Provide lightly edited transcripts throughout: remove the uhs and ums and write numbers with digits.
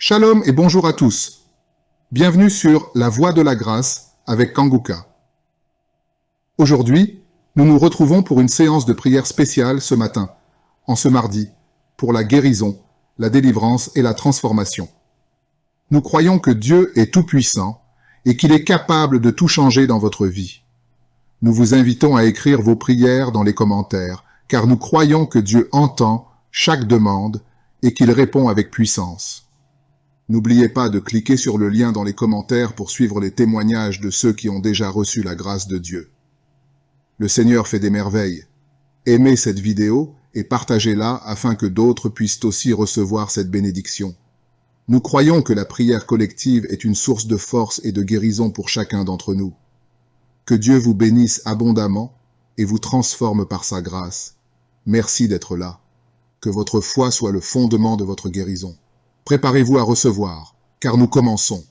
Shalom et bonjour à tous. Bienvenue sur La Voie de la Grâce avec Kanguka. Aujourd'hui, nous nous retrouvons pour une séance de prière spéciale ce matin, en ce mardi, pour la guérison, la délivrance et la transformation. Nous croyons que Dieu est tout-puissant et qu'il est capable de tout changer dans votre vie. Nous vous invitons à écrire vos prières dans les commentaires, car nous croyons que Dieu entend chaque demande et qu'il répond avec puissance. N'oubliez pas de cliquer sur le lien dans les commentaires pour suivre les témoignages de ceux qui ont déjà reçu la grâce de Dieu. Le Seigneur fait des merveilles. Aimez cette vidéo et partagez-la afin que d'autres puissent aussi recevoir cette bénédiction. Nous croyons que la prière collective est une source de force et de guérison pour chacun d'entre nous. Que Dieu vous bénisse abondamment et vous transforme par sa grâce. Merci d'être là. Que votre foi soit le fondement de votre guérison. Préparez-vous à recevoir, car nous commençons.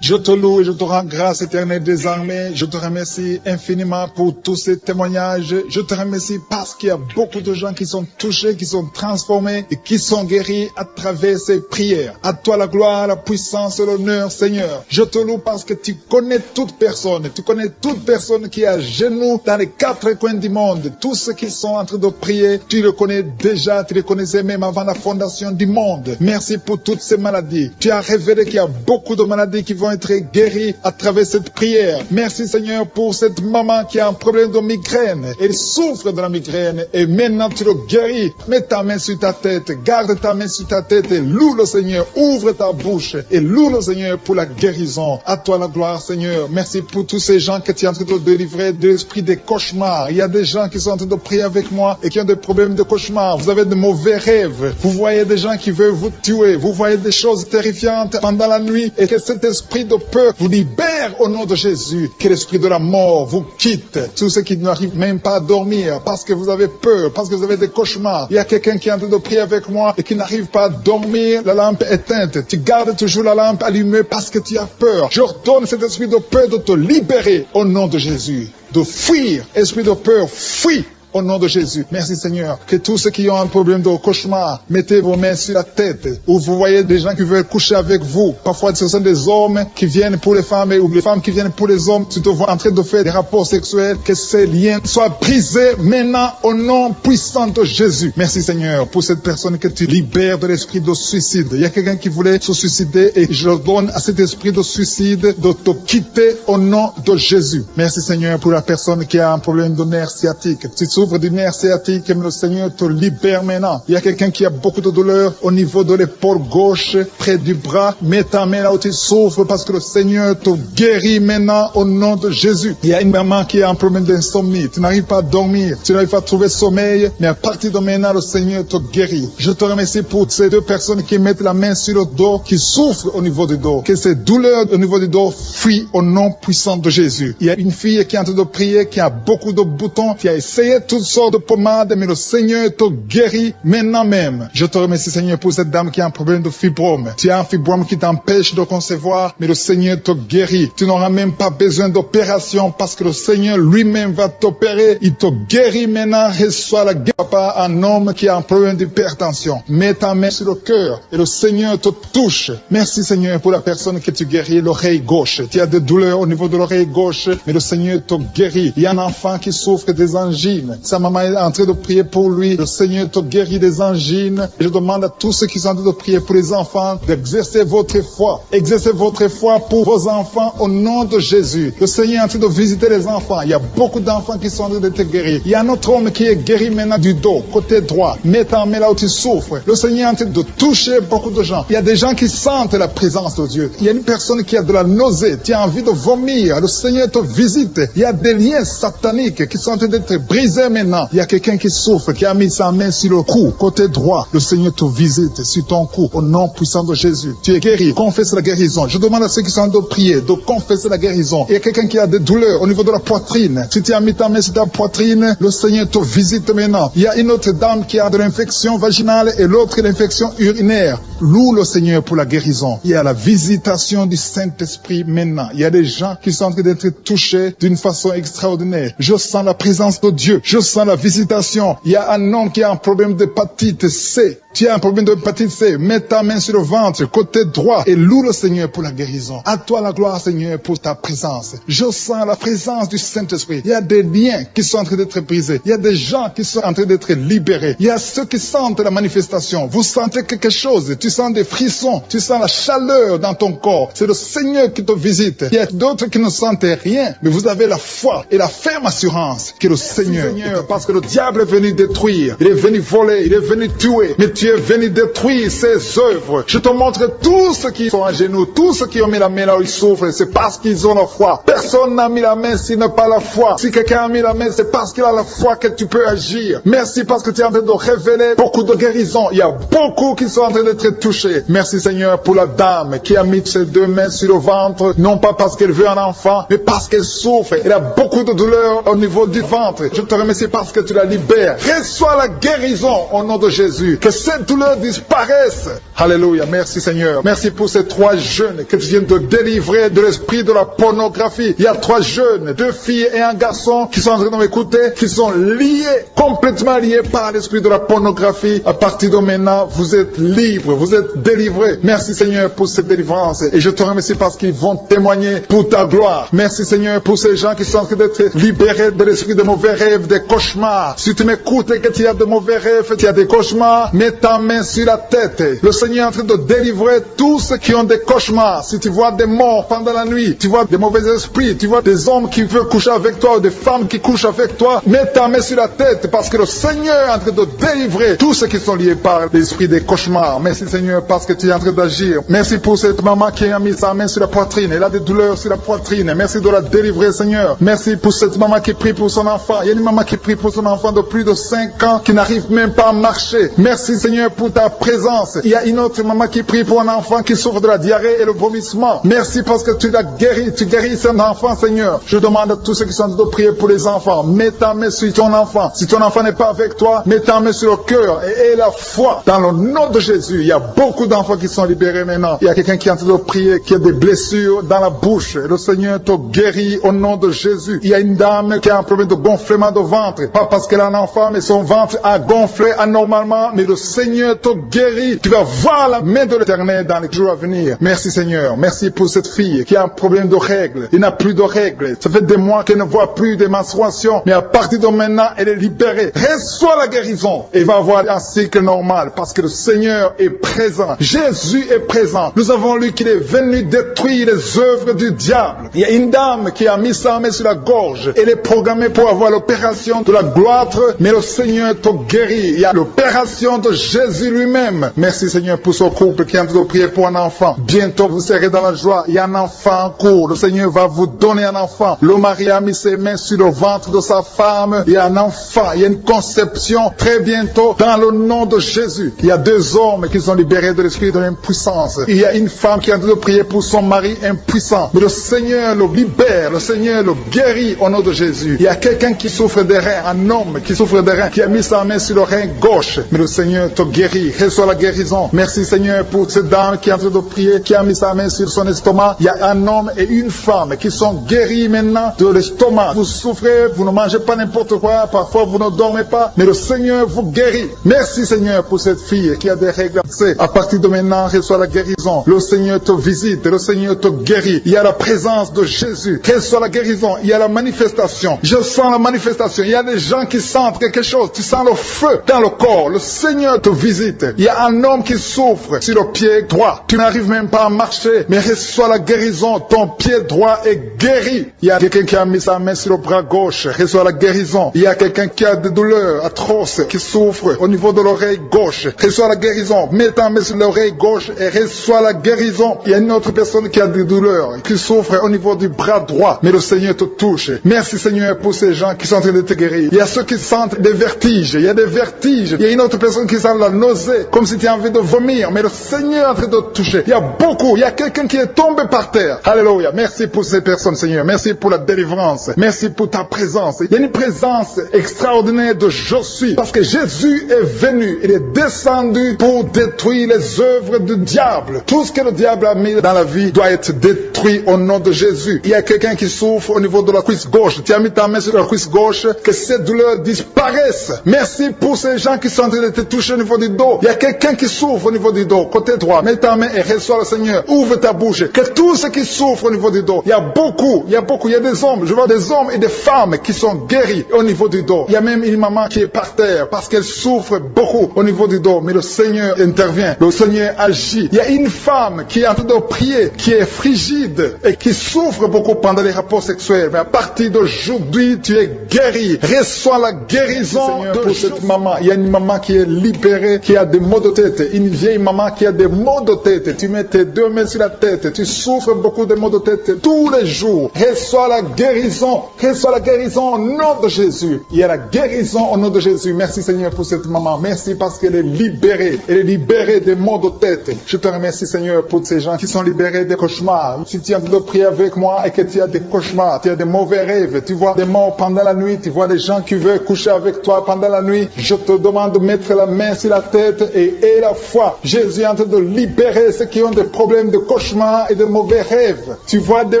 Je te loue et je te rends grâce éternelle des armées. Je te remercie infiniment pour tous ces témoignages. Je te remercie parce qu'il y a beaucoup de gens qui sont touchés, qui sont transformés et qui sont guéris à travers ces prières. À toi la gloire, la puissance et l'honneur, Seigneur. Je te loue parce que tu connais toute personne. Tu connais toute personne qui est à genoux dans les quatre coins du monde. Tous ceux qui sont en train de prier, tu le connais déjà. Tu les connaissais même avant la fondation du monde. Merci pour toutes ces maladies. Tu as révélé qu'il y a beaucoup de maladies qui vont être guérie à travers cette prière. Merci Seigneur pour cette maman qui a un problème de migraine. Elle souffre de la migraine et maintenant tu le guéris. Mets ta main sur ta tête, garde ta main sur ta tête et loue le Seigneur. Ouvre ta bouche et loue le Seigneur pour la guérison. À toi la gloire Seigneur. Merci pour tous ces gens que tu es en train de délivrer de l'esprit des cauchemars. Il y a des gens qui sont en train de prier avec moi et qui ont des problèmes de cauchemars. Vous avez de mauvais rêves. Vous voyez des gens qui veulent vous tuer. Vous voyez des choses terrifiantes pendant la nuit et que cet esprit de peur vous libère au nom de Jésus. Que l'esprit de la mort vous quitte. Tous ceux qui n'arrivent même pas à dormir parce que vous avez peur, parce que vous avez des cauchemars. Il y a quelqu'un qui est en train de prier avec moi et qui n'arrive pas à dormir, la lampe éteinte. Tu gardes toujours la lampe allumée parce que tu as peur. J'ordonne cet esprit de peur de te libérer au nom de Jésus. De fuir. Esprit de peur, fuis. Au nom de Jésus. Merci Seigneur. Que tous ceux qui ont un problème de cauchemar, mettez vos mains sur la tête. Ou vous voyez des gens qui veulent coucher avec vous. Parfois ce sont des hommes qui viennent pour les femmes ou les femmes qui viennent pour les hommes. Tu te vois en train de faire des rapports sexuels. Que ces liens soient brisés maintenant au nom puissant de Jésus. Merci Seigneur pour cette personne que tu libères de l'esprit de suicide. Il y a quelqu'un qui voulait se suicider et je donne à cet esprit de suicide de te quitter au nom de Jésus. Merci Seigneur pour la personne qui a un problème de nerf sciatique. Tu souffres du nerf sciatique, le Seigneur te libère maintenant. Il y a quelqu'un qui a beaucoup de douleur au niveau de l'épaule gauche, près du bras. Mets ta main là où tu souffres parce que le Seigneur te guérit maintenant au nom de Jésus. Il y a une maman qui a un problème d'insomnie. Tu n'arrives pas à dormir, tu n'arrives pas à trouver sommeil, mais à partir de maintenant, le Seigneur te guérit. Je te remercie pour ces deux personnes qui mettent la main sur le dos, qui souffrent au niveau du dos. Que ces douleurs au niveau du dos fuient au nom puissant de Jésus. Il y a une fille qui est en train de prier, qui a beaucoup de boutons, qui a essayé toutes sortes de pommades, mais le Seigneur te guérit maintenant même. Je te remercie Seigneur pour cette dame qui a un problème de fibrome. Tu as un fibrome qui t'empêche de concevoir, mais le Seigneur te guérit. Tu n'auras même pas besoin d'opération parce que le Seigneur lui-même va t'opérer. Il te guérit maintenant. Reçois la guérison par un homme qui a un problème d'hypertension. Mets ta main sur le cœur et le Seigneur te touche. Merci Seigneur pour la personne que tu guéris, l'oreille gauche. Tu as des douleurs au niveau de l'oreille gauche, mais le Seigneur te guérit. Il y a un enfant qui souffre des angines. Sa maman est en train de prier pour lui. Le Seigneur te guérit des angines. Et je demande à tous ceux qui sont en train de prier pour les enfants d'exercer votre foi. Exercez votre foi pour vos enfants au nom de Jésus. Le Seigneur est en train de visiter les enfants. Il y a beaucoup d'enfants qui sont en train d'être guéris. Il y a un autre homme qui est guéri maintenant du dos, côté droit. Mets ta main là où tu souffres. Le Seigneur est en train de toucher beaucoup de gens. Il y a des gens qui sentent la présence de Dieu. Il y a une personne qui a de la nausée. Tu as envie de vomir. Le Seigneur te visite. Il y a des liens sataniques qui sont en train d'être brisés maintenant. Il y a quelqu'un qui souffre, qui a mis sa main sur le cou, côté droit. Le Seigneur te visite sur ton cou, au nom puissant de Jésus. Tu es guéri. Confesse la guérison. Je demande à ceux qui sont en train de prier de confesser la guérison. Il y a quelqu'un qui a des douleurs au niveau de la poitrine. Si tu as mis ta main sur ta poitrine, le Seigneur te visite maintenant. Il y a une autre dame qui a de l'infection vaginale et l'autre l'infection urinaire. Loue le Seigneur pour la guérison. Il y a la visitation du Saint-Esprit maintenant. Il y a des gens qui sont en train d'être touchés d'une façon extraordinaire. Je sens la présence de Dieu. Je sens la visitation. Il y a un homme qui a un problème d'hépatite C. Tu as un problème d'hépatite C. Mets ta main sur le ventre, côté droit, et loue le Seigneur pour la guérison. À toi la gloire, Seigneur, pour ta présence. Je sens la présence du Saint-Esprit. Il y a des liens qui sont en train d'être brisés. Il y a des gens qui sont en train d'être libérés. Il y a ceux qui sentent la manifestation. Vous sentez quelque chose. Tu sens des frissons. Tu sens la chaleur dans ton corps. C'est le Seigneur qui te visite. Il y a d'autres qui ne sentent rien, mais vous avez la foi et la ferme assurance que le Seigneur, parce que le diable est venu détruire. Il est venu voler. Il est venu tuer. Mais tu es venu détruire ses œuvres. Je te montre tous ceux qui sont à genoux, tous ceux qui ont mis la main là où ils souffrent, c'est parce qu'ils ont la foi. Personne n'a mis la main s'il n'a pas la foi. Si quelqu'un a mis la main, c'est parce qu'il a la foi que tu peux agir. Merci parce que tu es en train de révéler beaucoup de guérisons. Il y a beaucoup qui sont en train d'être touchés. Merci Seigneur pour la dame qui a mis ses deux mains sur le ventre, non pas parce qu'elle veut un enfant, mais parce qu'elle souffre. Elle a beaucoup de douleur au niveau du ventre. Je te remercie parce que tu la libères. Reçois la guérison au nom de Jésus. Que cette douleur disparaisse. Alléluia. Merci Seigneur. Merci pour ces 3 jeunes que tu viens de délivrer de l'esprit de la pornographie. Il y a 3 jeunes, 2 filles et un garçon qui sont en train de m'écouter, qui sont liés, complètement liés par l'esprit de la pornographie. À partir de maintenant, vous êtes libres, vous êtes délivrés. Merci Seigneur pour cette délivrance. Et je te remercie parce qu'ils vont témoigner pour ta gloire. Merci Seigneur pour ces gens qui sont en train d'être libérés de l'esprit de mauvais rêves, des cauchemars. Si tu m'écoutes et que tu as de mauvais rêves, tu as des cauchemars, mets ta main sur la tête. Le Seigneur est en train de délivrer tous ceux qui ont des cauchemars. Si tu vois des morts pendant la nuit, tu vois des mauvais esprits, tu vois des hommes qui veulent coucher avec toi ou des femmes qui couchent avec toi, mets ta main sur la tête parce que le Seigneur est en train de délivrer tous ceux qui sont liés par l'esprit des cauchemars. Merci Seigneur parce que tu es en train d'agir. Merci pour cette maman qui a mis sa main sur la poitrine. Elle a des douleurs sur la poitrine. Merci de la délivrer Seigneur. Merci pour cette maman qui prie pour son enfant. Il y a une maman qui prie pour son enfant de plus de 5 ans qui n'arrive même pas à marcher. Merci Seigneur pour ta présence. Il y a une autre maman qui prie pour un enfant qui souffre de la diarrhée et le vomissement. Merci parce que tu l'as guéri. Tu guéris cet enfant Seigneur. Je demande à tous ceux qui sont en train de prier pour les enfants. Mets ta main sur ton enfant. Si ton enfant n'est pas avec toi, mets ta main sur le cœur et aie la foi. Dans le nom de Jésus, il y a beaucoup d'enfants qui sont libérés maintenant. Il y a quelqu'un qui est en train de prier, qui a des blessures dans la bouche. Le Seigneur te guérit au nom de Jésus. Il y a une dame qui a un problème de gonflement de ventre. Pas parce qu'elle a un enfant, mais son ventre a gonflé anormalement. Mais le Seigneur te guérit. Tu vas voir la main de l'Éternel dans les jours à venir. Merci Seigneur. Merci pour cette fille qui a un problème de règles. Il n'a plus de règles. Ça fait des mois qu'elle ne voit plus de menstruation. Mais à partir de maintenant, elle est libérée. Reçois la guérison. Et va avoir un cycle normal parce que le Seigneur est présent. Jésus est présent. Nous avons lu qu'il est venu détruire les œuvres du diable. Il y a une dame qui a mis sa main sur la gorge. Elle est programmée pour avoir l'opération de la gloire, mais le Seigneur te guérit. Il y a l'opération de Jésus lui-même. Merci Seigneur pour ce couple qui est en train de prier pour un enfant. Bientôt vous serez dans la joie. Il y a un enfant en cours. Le Seigneur va vous donner un enfant. Le mari a mis ses mains sur le ventre de sa femme. Il y a un enfant. Il y a une conception très bientôt dans le nom de Jésus. Il y a 2 hommes qui sont libérés de l'esprit de l'impuissance. Il y a une femme qui est en train de prier pour son mari impuissant. Mais le Seigneur le libère. Le Seigneur le guérit au nom de Jésus. Il y a quelqu'un qui souffre des reins. Un homme qui souffre des reins, qui a mis sa main sur le rein gauche. Mais le Seigneur te guérit. Reçois la guérison. Merci Seigneur pour cette dame qui est en train de prier, qui a mis sa main sur son estomac. Il y a un homme et une femme qui sont guéris maintenant de l'estomac. Vous souffrez, vous ne mangez pas n'importe quoi, parfois vous ne dormez pas, mais le Seigneur vous guérit. Merci Seigneur pour cette fille qui a des règles. À partir de maintenant, reçois la guérison. Le Seigneur te visite, le Seigneur te guérit. Il y a la présence de Jésus. Reçois la guérison. Il y a la manifestation. Je sens la manifestation. Il y a des gens qui sentent quelque chose. Tu sens le feu dans le corps. Le Seigneur te visite. Il y a un homme qui souffre sur le pied droit. Tu n'arrives même pas à marcher, mais reçois la guérison. Ton pied droit est guéri. Il y a quelqu'un qui a mis sa main sur le bras gauche. Reçois la guérison. Il y a quelqu'un qui a des douleurs atroces, qui souffre au niveau de l'oreille gauche. Reçois la guérison. Mets ta main sur l'oreille gauche et reçois la guérison. Il y a une autre personne qui a des douleurs, qui souffre au niveau du bras droit, mais le Seigneur te touche. Merci Seigneur pour ces gens qui sont en train de te guérir. Il y a ceux qui sentent des vertiges. Il y a des vertiges. Il y a une autre personne qui sent la nausée, comme si tu as envie de vomir, mais le Seigneur est en train de te toucher. Il y a beaucoup. Il y a quelqu'un qui est tombé par terre. Alléluia. Merci pour ces personnes Seigneur. Merci pour la délivrance. Merci pour ta présence. Il y a une présence extraordinaire de je suis, parce que Jésus est venu. Il est descendu pour détruire détruire les œuvres du diable. Tout ce que le diable a mis dans la vie doit être détruit au nom de Jésus. Il y a quelqu'un qui souffre au niveau de la cuisse gauche. Tu as mis ta main sur la cuisse gauche, que cette douleur disparaisse. Merci pour ces gens qui sont en train de te toucher au niveau du dos. Il y a quelqu'un qui souffre au niveau du dos, côté droit. Mets ta main et reçois le Seigneur. Ouvre ta bouche. Que tous ceux qui souffrent au niveau du dos, il y a beaucoup, il y a des hommes, je vois des hommes et des femmes qui sont guéris au niveau du dos. Il y a même une maman qui est par terre parce qu'elle souffre beaucoup au niveau du dos, mais le Seigneur intervient, le Seigneur agit. Il y a une femme qui est en train de prier, qui est frigide et qui souffre beaucoup pendant les rapports sexuels, mais à partir d'aujourd'hui, tu es guéri. Reçois la guérison pour cette maman. Il y a une maman qui est libérée, qui a des maux de tête, une vieille maman qui a des maux de tête. Tu mets tes deux mains sur la tête, tu souffres beaucoup de maux de tête tous les jours. Reçois la guérison, reçois la guérison au nom de Jésus. Il y a la guérison au nom de Jésus. Merci Seigneur pour cette maman. Merci parce qu'elle est libérée. Elle est libérée des maux de tête. Je te remercie Seigneur pour ces gens qui sont libérés des cauchemars. Si tu as de prier avec moi et que tu as des cauchemars, tu as des mauvais rêves, tu vois des morts pendant la nuit, tu vois des gens qui veulent coucher avec toi pendant la nuit, je te demande de mettre la main sur la tête et la foi. Jésus est en train de libérer ceux qui ont des problèmes de cauchemars et de mauvais rêves. Tu vois des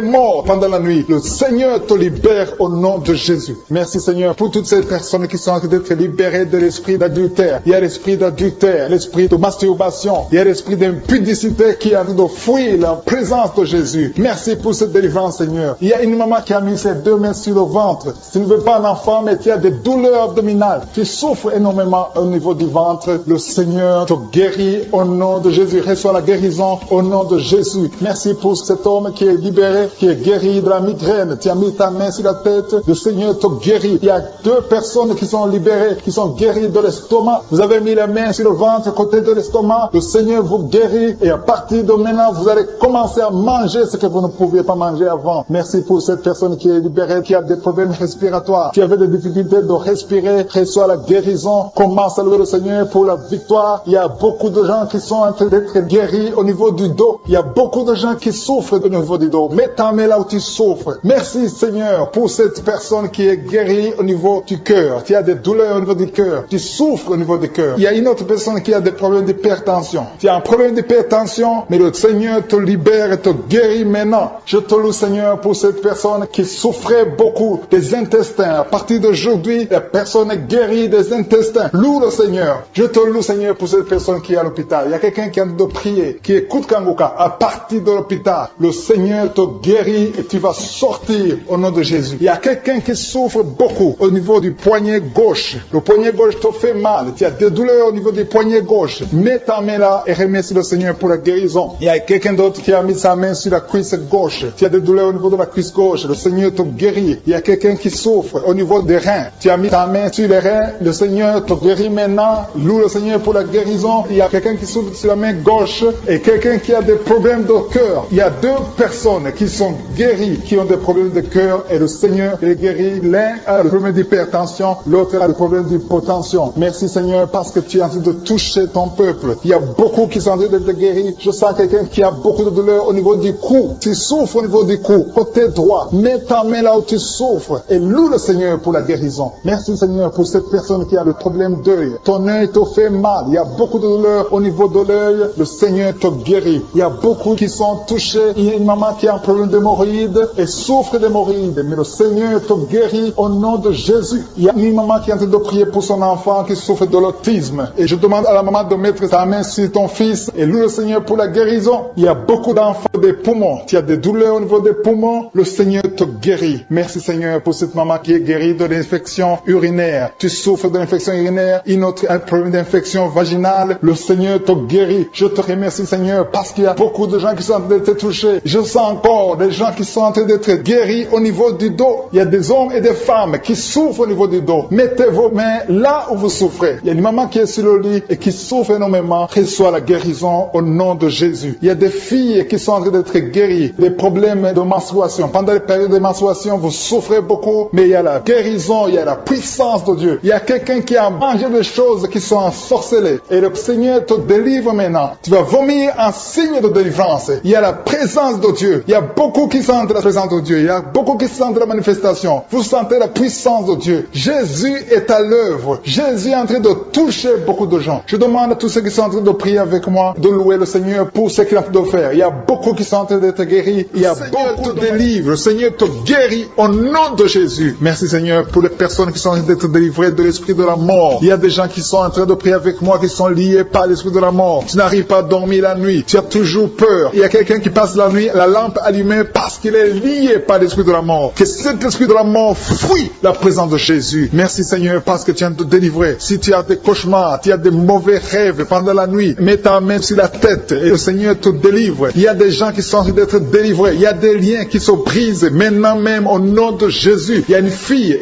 morts pendant la nuit. Le Seigneur te libère au nom de Jésus. Merci Seigneur pour toutes ces personnes qui sont en train d'être libérées de l'esprit d'adultère. Il y a l'esprit d'adultère, l'esprit de masturbation, il y a l'esprit d'impudicité qui est en train de fuir la présence de Jésus. Merci pour cette délivrance Seigneur. Il y a une maman qui a mis ses deux mains sur le ventre. Tu ne veux pas un enfant mais tu as des douleurs abdominales. Tu souffres énormément au niveau du ventre. Le Seigneur te guérit au nom de Jésus. Reçois la guérison au nom de Jésus. Merci pour cet homme qui est libéré, qui est guéri de la migraine. Tu as mis ta main sur la tête. Le Seigneur te guérit. Il y a deux personnes qui sont libérées, qui sont guéries de l'estomac. Vous avez mis la main sur le ventre, côté de l'estomac. Le Seigneur vous guérit. Et à partir de maintenant, vous allez commencer à manger ce que vous ne pouviez pas manger avant. Merci pour cette personne qui est libérée, qui a des problèmes respiratoires, qui avait des difficultés de respirer. Reçois la guérison. Commence à louer le Seigneur pour la victoire. Il y a beaucoup de gens qui sont en train d'être guéris au niveau du dos. Il y a beaucoup de gens qui souffrent au niveau du dos. Mets ta main là où tu souffres. Merci Seigneur pour cette personne qui est guérie au niveau du cœur. Tu as des douleurs au niveau du cœur. Tu souffres au niveau du cœur. Il y a une autre personne qui a des problèmes d'hypertension. Tu as un problème d'hypertension, mais le Seigneur te libère et te guérit maintenant. Je te loue Seigneur pour cette personne qui souffrait beaucoup des intestins. À partir d'aujourd'hui, la personne est guérie des intestins. Loue le Seigneur. Je te loue Seigneur pour cette personne qui est à l'hôpital. Il y a quelqu'un qui a de prier, qui écoute Kanguka. À partir de l'hôpital, le Seigneur te guérit et tu vas sortir au nom de Jésus. Il y a quelqu'un qui souffre beaucoup au niveau du poignet gauche. Le poignet gauche te fait mal. Tu as des douleurs au niveau du poignet gauche. Mets ta main là et remercie le Seigneur pour la guérison. Il y a quelqu'un d'autre qui a mis sa main sur la cuisse gauche. Tu as des douleurs au niveau de la cuisse gauche. Le Seigneur te guérit. Il y a quelqu'un qui souffre au niveau des reins. Tu as mis ta main sur les reins. Le Seigneur te guérit maintenant. Loue le Seigneur pour la guérison. Il y a quelqu'un qui souffre sur la main gauche et quelqu'un qui a des problèmes de cœur. Il y a deux personnes qui sont guéries, qui ont des problèmes de cœur et le Seigneur les guérit. L'un a le problème d'hypertension, l'autre a le problème d'hypotension. Merci Seigneur parce que tu es en train de toucher ton peuple. Il y a beaucoup qui sont en train d'être guéris. Je sens quelqu'un qui a beaucoup de douleur au niveau du cou. Tu souffres au niveau du cou, côté droit. Mets ta main là où tu souffres et loue le Seigneur pour la guérison. Merci Seigneur pour cette personne qui a le problème d'œil. Ton œil te fait mal. Il y a beaucoup de douleur au niveau de l'œil. Le Seigneur te guérit. Il y a beaucoup qui sont touchés. Il y a une maman qui a un problème d'hémorroïdes et souffre d'hémorroïdes. Mais le Seigneur te guérit au nom de Jésus. Il y a une maman qui est en train de prier pour son enfant qui souffre de l'autisme. Et je demande à la maman de mettre sa main sur ton fils et loue le Seigneur pour la guérison. Il y a beaucoup d'enfants des poumons. Tu as des douleurs au niveau des poumons. Le Seigneur te guérit. Merci Seigneur pour cette maman qui est guérie de l'infection urinaire. Tu souffres de l'infection urinaire. Une autre a un problème d'infection vaginale. Le Seigneur te guérit. Je te remercie Seigneur parce qu'il y a beaucoup de gens qui sont en train d'être touchés. Je sens encore des gens qui sont en train d'être guéris au niveau du dos. Il y a des hommes et des femmes qui souffrent au niveau du dos. Mettez vos mains là où vous souffrez. Il y a une maman qui est sur le lit et qui souffre énormément. Reçois la guérison au nom de Jésus. Il y a des filles qui sont en train d'être guéries des problèmes de menstruation. Pendant les périodes de menstruation, vous souffrez beaucoup, mais il y a la guérison, il y a la puissance de Dieu. Il y a quelqu'un qui a mangé des choses qui sont ensorcelées et le Seigneur te délivre maintenant. Tu vas vomir un signe de délivrance. Il y a la présence de Dieu. Il y a beaucoup qui sentent la présence de Dieu. Il y a beaucoup qui sentent la manifestation. Vous sentez la puissance de Dieu. Jésus est à l'œuvre. Jésus est en train de toucher beaucoup de gens. Je demande à tous ceux qui sont sont en train de prier avec moi, de louer le Seigneur pour ce qu'il a fait de faire. Il y a beaucoup qui sont en train d'être guéris. Il y a beaucoup de délivre. Le Seigneur te guérit au nom de Jésus. Merci Seigneur pour les personnes qui sont en train d'être délivrées de l'esprit de la mort. Il y a des gens qui sont en train de prier avec moi, qui sont liés par l'esprit de la mort. Tu n'arrives pas à dormir la nuit. Tu as toujours peur. Il y a quelqu'un qui passe la nuit, la lampe allumée parce qu'il est lié par l'esprit de la mort. Que cet esprit de la mort fuit la présence de Jésus. Merci Seigneur parce que tu viens de te délivrer. Si tu as des cauchemars, tu as des mauvais rêves pendant la nuit, mets ta main sur la tête et le Seigneur te délivre. Il y a des gens qui sont en train d'être délivrés. Il y a des liens qui se brisent maintenant même au nom de Jésus. Il y a une fille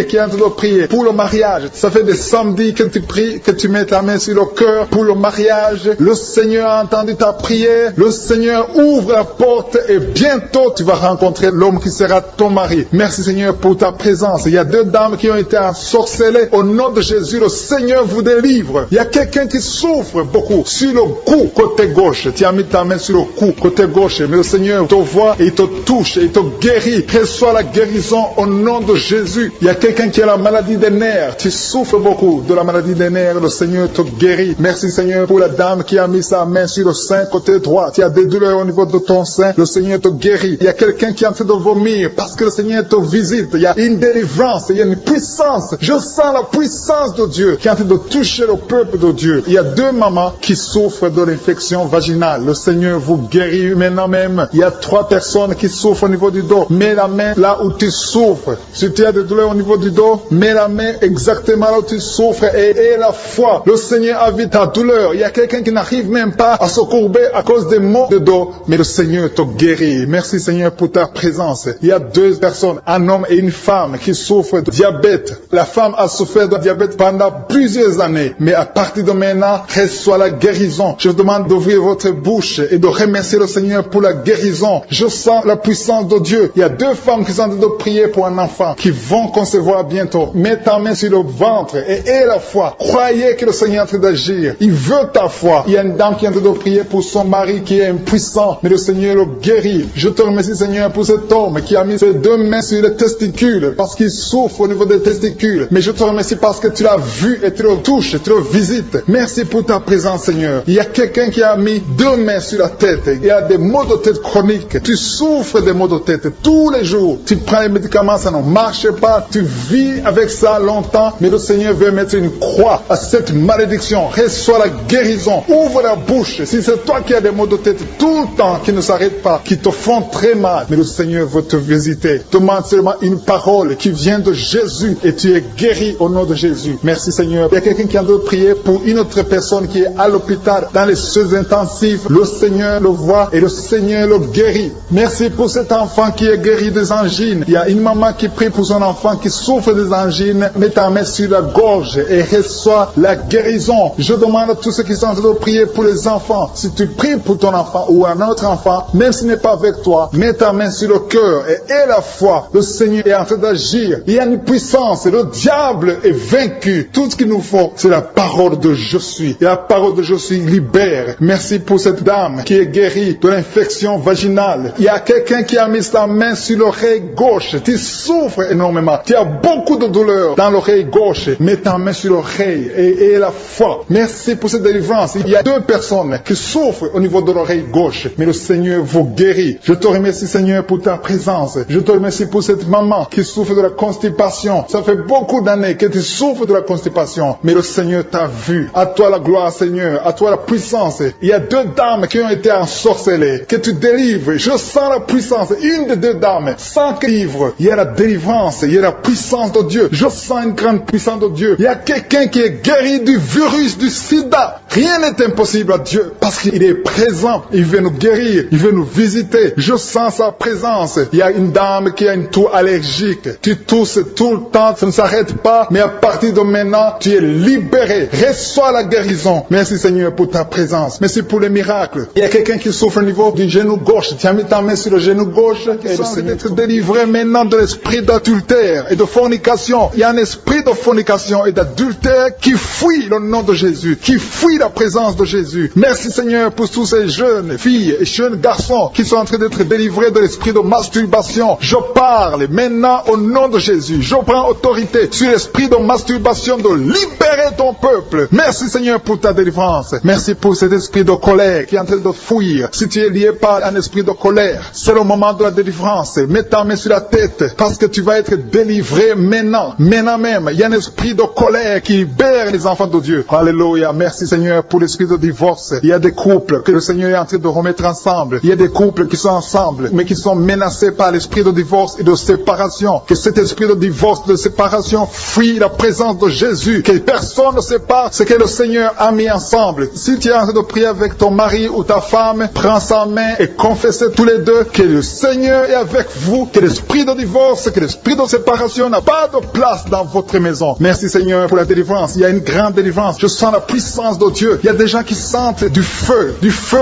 qui est en train de prier pour le mariage. Ça fait des samedis que tu pries, que tu mets ta main sur le cœur pour le mariage. Le Seigneur a entendu ta prière. Le Seigneur ouvre la porte et bientôt tu vas rencontrer l'homme qui sera ton mari. Merci Seigneur pour ta présence. Il y a 2 dames qui ont été ensorcelées. Au nom de Jésus, le Seigneur vous délivre. Il y a quelqu'un qui souffre beaucoup sur le cou, côté gauche. Tu as mis ta main sur le cou, côté gauche. Mais le Seigneur te voit et il te touche et il te guérit. Reçois la guérison au nom de Jésus. Il y a quelqu'un qui a la maladie des nerfs. Tu souffres beaucoup de la maladie des nerfs. Le Seigneur te guérit. Merci Seigneur pour la dame qui a mis sa main sur le sein côté droit. Tu as des douleurs au niveau de ton sein. Le Seigneur te guérit. Il y a quelqu'un qui est en train de vomir parce que le Seigneur te visite. Il y a une délivrance. Il y a une puissance. Je sens la puissance de Dieu qui est en train de toucher le peuple de Dieu. Il y a 2 mamans qui souffrent de l'infection vaginale. Le Seigneur vous guérit maintenant même. Il y a 3 personnes qui souffrent au niveau du dos. Mets la main là où tu souffres. Si tu as des douleurs au niveau du dos, mets la main exactement là où tu souffres et la foi. Le Seigneur a vu ta douleur. Il y a quelqu'un qui n'arrive même pas à se courber à cause des maux de dos, mais le Seigneur te guérit. Merci Seigneur pour ta présence. Il y a 2 personnes, un homme et une femme qui souffrent de diabète. La femme a souffert de diabète pendant plusieurs années, mais à partir de maintenant, reçoit la guérison. Je vous demande d'ouvrir votre bouche et de remercier le Seigneur pour la guérison. Je sens la puissance de Dieu. Il y a 2 femmes qui sont en train de prier pour un enfant, qui vont concevoir bientôt. Mets ta main sur le ventre et aie la foi. Croyez que le Seigneur est en train d'agir. Il veut ta foi. Il y a une dame qui est en train de prier pour son mari qui est impuissant, mais le Seigneur le guérit. Je te remercie Seigneur pour cet homme qui a mis ses 2 mains sur les testicules parce qu'il souffre au niveau des testicules. Mais je te remercie parce que tu l'as vu et tu le touches, tu le visites. Merci pour ta présence Seigneur. Il y a quelqu'un qui a mis 2 mains sur la tête. Il y a des maux de tête chroniques. Tu souffres des maux de tête tous les jours. Tu prends les médicaments, ça ne marche pas. Tu vis avec ça longtemps, mais le Seigneur veut mettre une croix à cette malédiction. Reçois la guérison. Ouvre la bouche. Si c'est toi qui as des maux de tête tout le temps, qui ne s'arrêtent pas, qui te font très mal, mais le Seigneur veut te visiter. Demande seulement une parole qui vient de Jésus et tu es guéri au nom de Jésus. Merci Seigneur. Il y a quelqu'un qui a de prier pour une autre personne qui est à l'hôpital dans les soins intensifs. Le Seigneur le voit et le Seigneur le guérit. Merci pour cet enfant qui est guéri des angines. Il y a une maman qui prie pour son enfant qui souffre des angines. Mets ta main sur la gorge et reçois la guérison. Je demande à tous ceux qui sont en train de prier pour les enfants. Si tu pries pour ton enfant ou un autre enfant, même s'il n'est pas avec toi, mets ta main sur le cœur et aie la foi. Le Seigneur est en train d'agir. Il y a une puissance. Le diable est vaincu. Tout ce qu'il nous faut, c'est la parole de je suis. Et la parole de je suis libère. Merci pour cette dame qui est guérie de l'infection vaginale. Il y a quelqu'un qui a mis sa main sur l'oreille gauche. Tu souffres énormément. Tu as beaucoup de douleur dans l'oreille gauche. Mets ta main sur l'oreille et la foi. Merci pour cette délivrance. Il y a 2 personnes qui souffrent au niveau de l'oreille gauche. Mais le Seigneur vous guérit. Je te remercie Seigneur pour ta présence. Je te remercie pour cette maman qui souffre de la constipation. Ça fait beaucoup d'années que tu souffres de la constipation. Mais le Seigneur t'a vu. À toi la gloire Seigneur. À toi la puissance. Il y a 2 dames qui ont été ensorcelées. Que tu délivres. Je sens la puissance. Une des 2 dames. Sans que livre. Il y a la délivrance. Il y a la puissance de Dieu. Je sens une grande puissance de Dieu. Il y a quelqu'un qui est guéri du virus du sida. Rien n'est impossible à Dieu. Parce qu'il est présent. Il veut nous guérir. Il veut nous visiter. Je sens sa présence. Il y a une dame qui a une toux allergique. Tu tousses tout le temps. Ça ne s'arrête pas. Mais à partir de maintenant, tu es libéré. Reçois la guérison. Merci Seigneur pour ta présence. Merci pour les miracles. Il y a quelqu'un qui souffre au niveau du genou gauche. Tu as mis ta main sur le genou gauche. Et le Seigneur être délivré maintenant de l'esprit d'adultère et de fornication. Il y a un esprit de fornication et d'adultère qui fuit le nom de Jésus, qui fuit la présence de Jésus. Merci Seigneur pour tous ces jeunes filles et jeunes garçons qui sont en train d'être délivrés de l'esprit de masturbation. Je parle maintenant au nom de Jésus. Je prends autorité sur l'esprit de masturbation de libérer ton peuple. Merci Seigneur pour pour ta délivrance. Merci pour cet esprit de colère qui est en train de fuir. Si tu es lié par un esprit de colère, c'est le moment de la délivrance. Mets ta main sur la tête parce que tu vas être délivré maintenant. Maintenant même, il y a un esprit de colère qui libère les enfants de Dieu. Alléluia. Merci Seigneur pour l'esprit de divorce. Il y a des couples que le Seigneur est en train de remettre ensemble. Il y a des couples qui sont ensemble mais qui sont menacés par l'esprit de divorce et de séparation. Que cet esprit de divorce, de séparation fuit la présence de Jésus. Que personne ne sépare ce que le Seigneur a mis ensemble. Si tu es en train de prier avec ton mari ou ta femme, prends sa main et confessez tous les deux que le Seigneur est avec vous, que l'esprit de divorce, que l'esprit de séparation n'a pas de place dans votre maison. Merci Seigneur pour la délivrance. Il y a une grande délivrance. Je sens la puissance de Dieu. Il y a des gens qui sentent du feu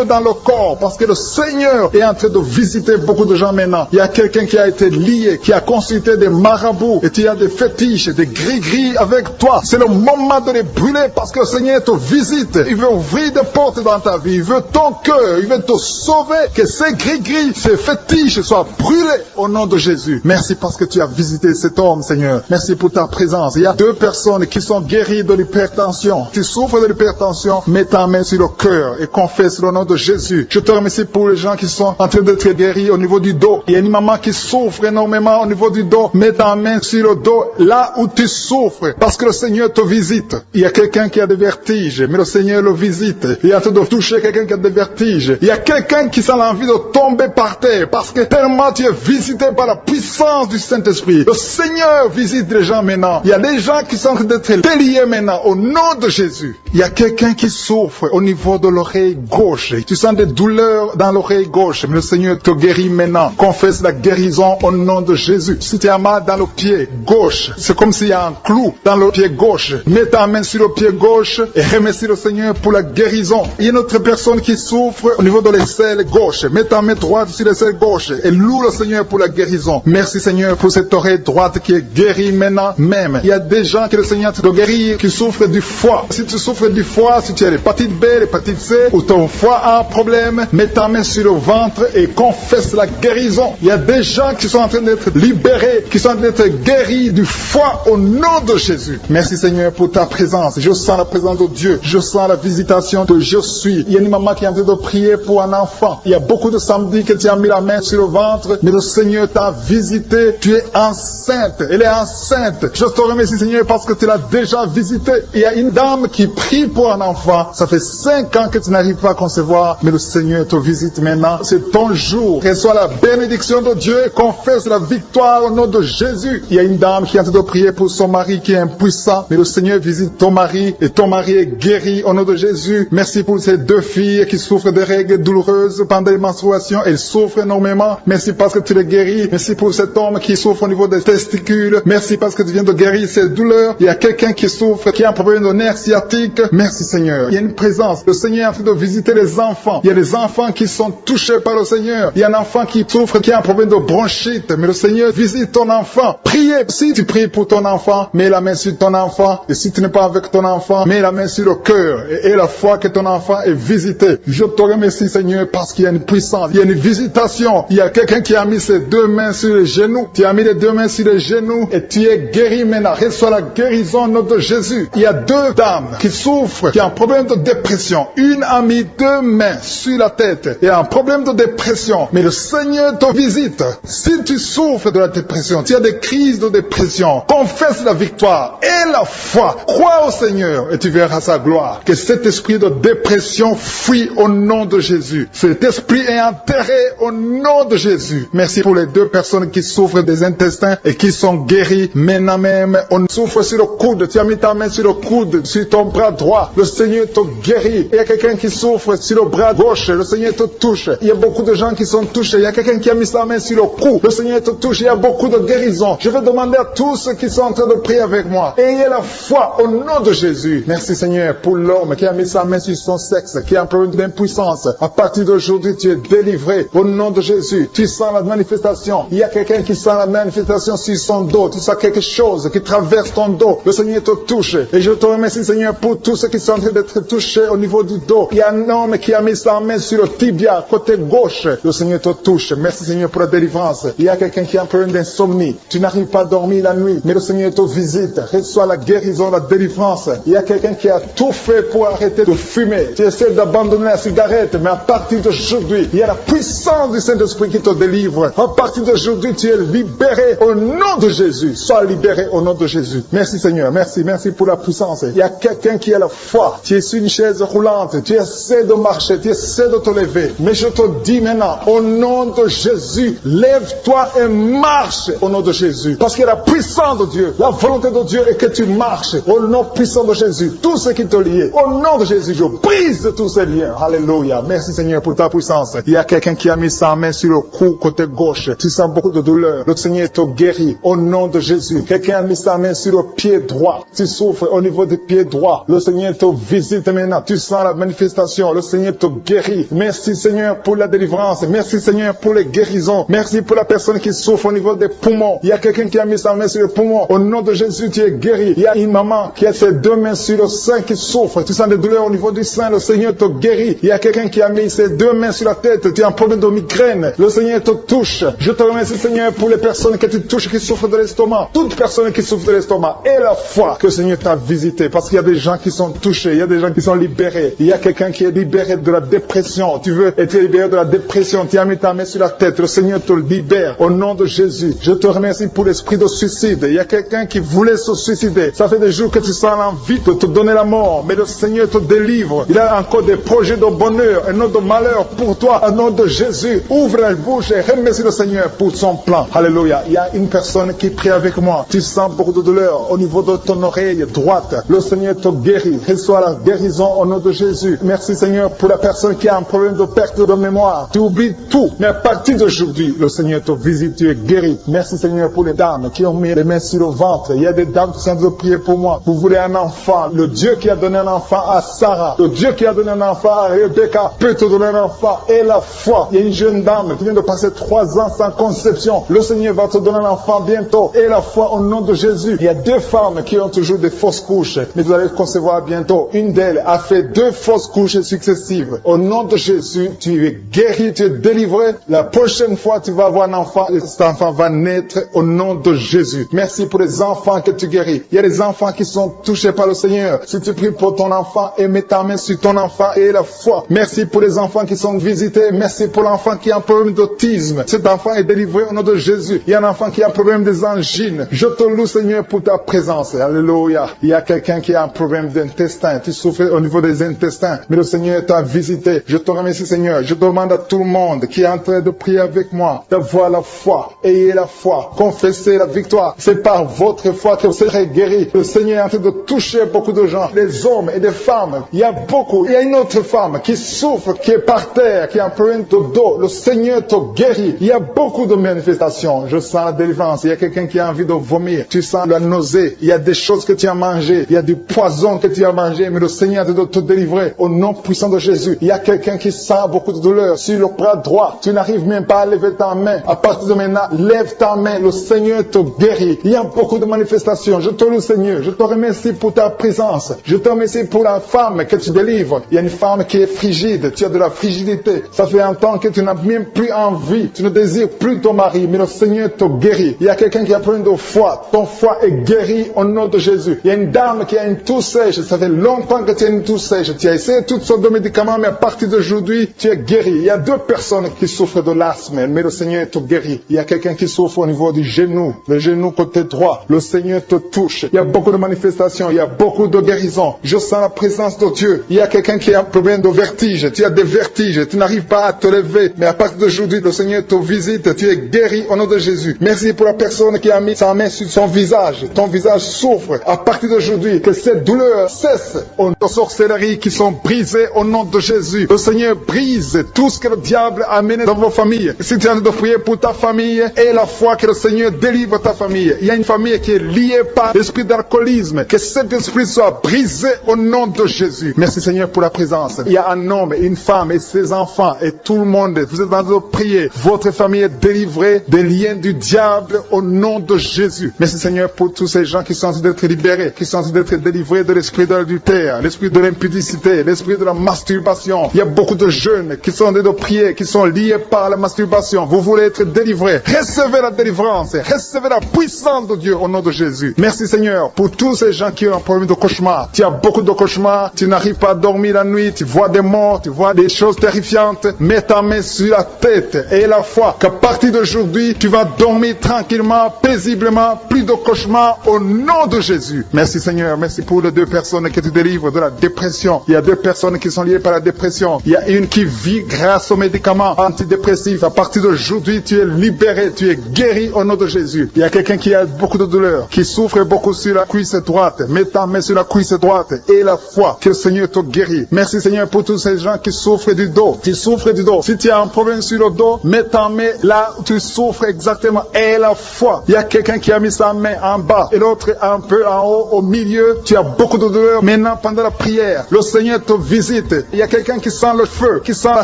dans le corps parce que le Seigneur est en train de visiter beaucoup de gens maintenant. Il y a quelqu'un qui a été lié, qui a consulté des marabouts et tu as des fétiches, des gris-gris avec toi. C'est le moment de les brûler parce que le Seigneur te visite. Il veut ouvrir des portes dans ta vie. Il veut ton cœur. Il veut te sauver. Que ces gris-gris, ces fétiches soient brûlés au nom de Jésus. Merci parce que tu as visité cet homme, Seigneur. Merci pour ta présence. Il y a 2 personnes qui sont guéries de l'hypertension. Tu souffres de l'hypertension, mets ta main sur le cœur et confesse le nom de Jésus. Je te remercie pour les gens qui sont en train d'être guéris au niveau du dos. Il y a une maman qui souffre énormément au niveau du dos. Mets ta main sur le dos là où tu souffres parce que le Seigneur te visite. Il y a quelqu'un qui a des vertiges, mais le Seigneur le visite. Il est en train de toucher quelqu'un qui a des vertiges. Il y a quelqu'un qui sent l'envie de tomber par terre parce que tellement tu es visité par la puissance du Saint-Esprit. Le Seigneur visite les gens maintenant. Il y a des gens qui sont en train d'être déliés maintenant au nom de Jésus. Il y a quelqu'un qui souffre au niveau de l'oreille gauche. Tu sens des douleurs dans l'oreille gauche, mais le Seigneur te guérit maintenant. Confesse la guérison au nom de Jésus. Si tu as mal dans le pied gauche, c'est comme s'il y a un clou dans le pied gauche. Mets ta main sur le pied gauche et remercie le Seigneur pour la guérison. Il y a une autre personne qui souffre au niveau de l'aisselle gauche. Mets ta main droite sur l'aisselle gauche et loue le Seigneur pour la guérison. Merci Seigneur pour cette oreille droite qui est guérie maintenant même. Il y a des gens que le Seigneur te guérit qui souffrent du foie. Si tu souffres du foie, si tu as l'hépatite B, l'hépatite C ou ton foie a un problème, mets ta main sur le ventre et confesse la guérison. Il y a des gens qui sont en train d'être libérés, qui sont en train d'être guéris du foie au nom de Jésus. Merci Seigneur pour ta présence. Je sens la présence de Dieu. Je sens la visitation de je suis. Il y a une maman qui est en train de prier pour un enfant. Il y a beaucoup de samedis que tu as mis la main sur le ventre, mais le Seigneur t'a visité. Tu es enceinte. Elle est enceinte. Je te remercie Seigneur parce que tu l'as déjà visité. Il y a une dame qui prie pour un enfant. Ça fait 5 ans que tu n'arrives pas à concevoir, mais le Seigneur te visite maintenant. C'est ton jour. Reçois la bénédiction de Dieu et confesse la victoire au nom de Jésus. Il y a une dame qui est en train de prier pour son mari qui est impuissant, mais le Seigneur visite ton mari et ton mari est guéri au nom de Jésus. Merci pour ces 2 filles qui souffrent de règles douloureuses pendant les menstruations. Elles souffrent énormément. Merci parce que tu les guéris. Merci pour cet homme qui souffre au niveau des testicules. Merci parce que tu viens de guérir ces douleurs. Il y a quelqu'un qui souffre, qui a un problème de nerf sciatique. Merci Seigneur. Il y a une présence. Le Seigneur est en train de visiter les enfants. Il y a des enfants qui sont touchés par le Seigneur. Il y a un enfant qui souffre, qui a un problème de bronchite. Mais le Seigneur visite ton enfant. Priez. Si tu pries pour ton enfant, mets la main sur ton enfant. Et si tu n'es pas avec ton enfant, mets la main sur le cœur. Et la foi que ton enfant est visité. Je te remercie Seigneur parce qu'il y a une puissance. Il y a une visitation. Il y a quelqu'un qui a mis ses 2 mains sur les genoux. Tu as mis les 2 mains sur les genoux et tu es guéri maintenant. Reçois la guérison au nom de Jésus. Il y a 2 dames qui souffrent, qui ont un problème de dépression. Une a mis 2 mains sur la tête et a un problème de dépression. Mais le Seigneur te visite. Si tu souffres de la dépression, tu as des crises de dépression, confesse la victoire et la foi. Crois au Seigneur et tu verras sa gloire. Que cet esprit de dépression fuit au nom de Jésus. Cet esprit est enterré au nom de Jésus. Merci pour les 2 personnes qui souffrent des intestins et qui sont guéries maintenant même. On souffre sur le coude. Tu as mis ta main sur le coude, sur ton bras droit. Le Seigneur te guérit. Il y a quelqu'un qui souffre sur le bras gauche. Le Seigneur te touche. Il y a beaucoup de gens qui sont touchés. Il y a quelqu'un qui a mis sa main sur le cou. Le Seigneur te touche. Il y a beaucoup de guérisons. Je vais demander à tous ceux qui sont en train de prier avec moi. Ayez la foi au nom de Jésus. Merci Seigneur pour l'homme qui a mis sa main sur son sexe, qui a un problème d'impuissance. À partir d'aujourd'hui, tu es délivré au nom de Jésus. Tu sens la manifestation. Il y a quelqu'un qui sent la manifestation sur son dos. Tu sens quelque chose qui traverse ton dos. Le Seigneur te touche. Et je te remercie Seigneur pour tous ceux qui sont en train d'être touchés au niveau du dos. Il y a un homme qui a mis sa main sur le tibia, côté gauche. Le Seigneur te touche. Merci Seigneur pour la délivrance. Il y a quelqu'un qui a un problème d'insomnie. Tu n'arrives pas à dormir la nuit, mais le Seigneur te visite. Reçois la guérison, la délivrance. Il y a quelqu'un qui a tout fait pour arrêter de fumer. Tu essaies d'abandonner la cigarette, mais à partir d'aujourd'hui, il y a la puissance du Saint-Esprit qui te délivre. À partir d'aujourd'hui, tu es libéré au nom de Jésus. Sois libéré au nom de Jésus. Merci Seigneur, merci pour la puissance. Il y a quelqu'un qui a la foi. Tu es sur une chaise roulante, tu essaies de marcher, tu essaies de te lever. Mais je te dis maintenant, au nom de Jésus, lève-toi et marche au nom de Jésus. Parce qu'il y a la puissance de Dieu. La volonté de Dieu est que tu marches au nom puissant de Jésus. Tout ce qui te lie, au nom de Jésus, je brise tous ces liens. Alléluia. Merci Seigneur pour ta puissance. Il y a quelqu'un qui a mis sa main sur le cou côté gauche. Tu sens beaucoup de douleur. Le Seigneur te guérit au nom de Jésus. Quelqu'un a mis sa main sur le pied droit. Tu souffres au niveau du pied droit. Le Seigneur te visite maintenant. Tu sens la manifestation. Le Seigneur te guérit. Merci Seigneur pour la délivrance. Merci Seigneur pour les guérisons. Merci pour la personne qui souffre au niveau des poumons. Il y a quelqu'un qui a mis sa main sur le poumon. Au nom de Jésus, tu es guéri. Il y a une maman qui a ses deux mains sur le sein qui souffre. Tu sens des douleurs au niveau du sein. Le Seigneur te guérit. Il y a quelqu'un qui a mis ses deux mains sur la tête. Tu as un problème de migraine. Le Seigneur te touche. Je te remercie Seigneur pour les personnes que tu touches qui souffrent de l'estomac. Toute personne qui souffre de l'estomac. Et la foi que le Seigneur t'a visité. Parce qu'il y a des gens qui sont touchés. Il y a des gens qui sont libérés. Il y a quelqu'un qui est libéré de la dépression. Tu veux être libéré de la dépression. Tu as mis ta main sur la tête. Le Seigneur te libère. Au nom de Jésus. Je te remercie pour l'esprit de suicide. Il y a quelqu'un qui voulait se suicider. Ça fait des jours que tu sens l'envie de te donner la mort. Mais le Seigneur te délivre. Il a encore des projets de bonheur et non de malheur pour toi. Au nom de Jésus. Ouvre la bouche et remercie le Seigneur pour son plan. Alléluia. Il y a une personne qui prie avec moi. Tu sens beaucoup de douleur au niveau de ton oreille droite. Le Seigneur te guérit. Reçois la guérison au nom de Jésus. Merci Seigneur pour la personne qui a un problème de perte de mémoire. Tu oublies tout. Mais à partir d'aujourd'hui, le Seigneur te visite. Tu es guéri. Merci Seigneur pour les dames qui ont mis les mains sur le ventre. Il y a des dames qui sont en train de prier pour moi. Vous voulez un enfant. Le Dieu qui a donné un enfant à Sarah. Le Dieu qui a donné un enfant à Rebecca peut te donner un enfant. Et la foi. Il y a une jeune dame qui vient de passer 3 ans sans conception. Le Seigneur va te donner un enfant bientôt. Et la foi au nom de Jésus. Il y a 2 femmes qui ont toujours des fausses couches. Mais vous allez concevoir bientôt. Une d'elles a fait 2 fausses couches successives. Au nom de Jésus, tu es guéri, tu es délivré. La prochaine fois, tu vas avoir un enfant. Et cet enfant va naître au nom de Jésus. Merci pour les enfants que tu guéris. Il y a des enfants qui sont touchés par le Seigneur. Si tu pries pour ton enfant et mets ta main sur ton enfant et la foi. Merci pour les enfants qui sont visités. Merci pour l'enfant qui a un problème d'autisme. Cet enfant est délivré au nom de Jésus. Il y a un enfant qui a un problème des angines. Je te loue Seigneur pour ta présence. Alléluia. Il y a quelqu'un qui a un problème d'intestin. Tu souffres au niveau des intestins. Mais le Seigneur t'a visité. Je te remercie Seigneur. Je demande à tout le monde qui est en train de prier avec moi d'avoir la foi. Ayez la foi. Confessez la victoire. C'est par votre foi que vous serez guéris. Le Seigneur est en train de toucher beaucoup de gens. Des hommes et des femmes. Il y a beaucoup. Il y a une autre femme qui souffre, qui est par terre, qui a un problème de dos. Le Seigneur te guérit. Il y a beaucoup de manifestations. Je sens la délivrance. Il y a quelqu'un qui a envie de vomir. Tu sens la nausée. Il y a des choses que tu as mangées. Il y a du poison que tu as mangé. Mais le Seigneur est en train de te délivrer. Au nom puissant de Jésus. Il y a quelqu'un qui sent beaucoup de douleur sur le bras droit. Tu n'arrives même pas à lever ta main. À partir de maintenant, lève ta main. Le Seigneur te guérit. Il y a beaucoup de manifestations. Je te loue Seigneur. Je te remercie pour ta présence. Je te remercie pour la femme que tu délivres. Il y a une femme qui est frigide. Tu as de la frigidité. Ça fait un temps que tu n'as même plus envie. Tu ne désires plus ton mari. Mais le Seigneur te guérit. Il y a quelqu'un qui a problème de foie. Ton foie est guéri au nom de Jésus. Il y a une dame qui a une toux sèche. Ça fait longtemps que tu as une toux sèche. Tu as essayé toutes sortes de médicaments, mais à partir d'aujourd'hui, tu es guéri. Il y a 2 personnes qui souffrent de l'asthme, mais le Seigneur te guérit. Il y a quelqu'un qui souffre au niveau du genou, le genou côté droit. Le Seigneur te touche. Il y a beaucoup de manifestations. Il y a beaucoup de guérisons. Je sens la présence de Dieu. Il y a quelqu'un qui a un problème de vertige. Tu as des vertiges. Tu n'arrives pas à te lever. Mais à partir d'aujourd'hui, le Seigneur te visite. Tu es guéri au nom de Jésus. Merci pour la personne qui a mis sa main sur son visage. Ton visage souffre. À partir d'aujourd'hui, que cette douleur cesse. Aux sorcelleries qui sont brisées au nom de Jésus. Le Seigneur brise tout ce que le diable a amené dans vos familles. Si tu es en train de prier pour ta famille, et la foi que le Seigneur délivre ta famille. Il y a une famille qui est liée par l'esprit d'alcoolisme. Que cet esprit soit brisé au nom de Jésus. Merci Seigneur pour la présence. Il y a un homme, une femme et ses enfants et tout le monde. Vous êtes en train de prier. Votre famille est délivrée des liens du diable au nom de Jésus. Merci Seigneur pour tous ces gens qui sont en train d'être libérés, qui sont en train d'être délivrés de l'esprit de l'adultère, l'esprit de l'impudicité, l'esprit de la masturbation. Il y a beaucoup de jeunes qui sont en train de prier, qui sont liés par la masturbation. Vous voulez être délivrés. Recevez la délivrance. Recevez la puissance de Dieu au nom de Jésus. Merci Seigneur pour tous ces gens qui ont un problème de cauchemar. Tu as as beaucoup de cauchemars, tu n'arrives pas à dormir la nuit, tu vois des morts, tu vois des choses terrifiantes, mets ta main sur la tête et la foi qu'à partir d'aujourd'hui, tu vas dormir tranquillement, paisiblement, plus de cauchemars au nom de Jésus. Merci Seigneur, merci pour les 2 personnes que tu délivres de la dépression. Il y a 2 personnes qui sont liées par la dépression. Il y a une qui vit grâce aux médicaments antidépressifs. À partir d'aujourd'hui, tu es libéré, tu es guéri au nom de Jésus. Il y a quelqu'un qui a beaucoup de douleur, qui souffre beaucoup sur la cuisse droite. Mets ta main sur la cuisse droite et la foi que le Seigneur te guérit. Merci Seigneur pour tous ces gens qui souffrent du dos. Tu souffres du dos. Si tu as un problème sur le dos, mets ta main là où tu souffres exactement et la foi. Il y a quelqu'un qui a mis sa main en bas et l'autre un peu en haut, au milieu. Tu as beaucoup de douleur. Maintenant, pendant la prière, le Seigneur te visite. Il y a quelqu'un qui sent le feu, qui sent la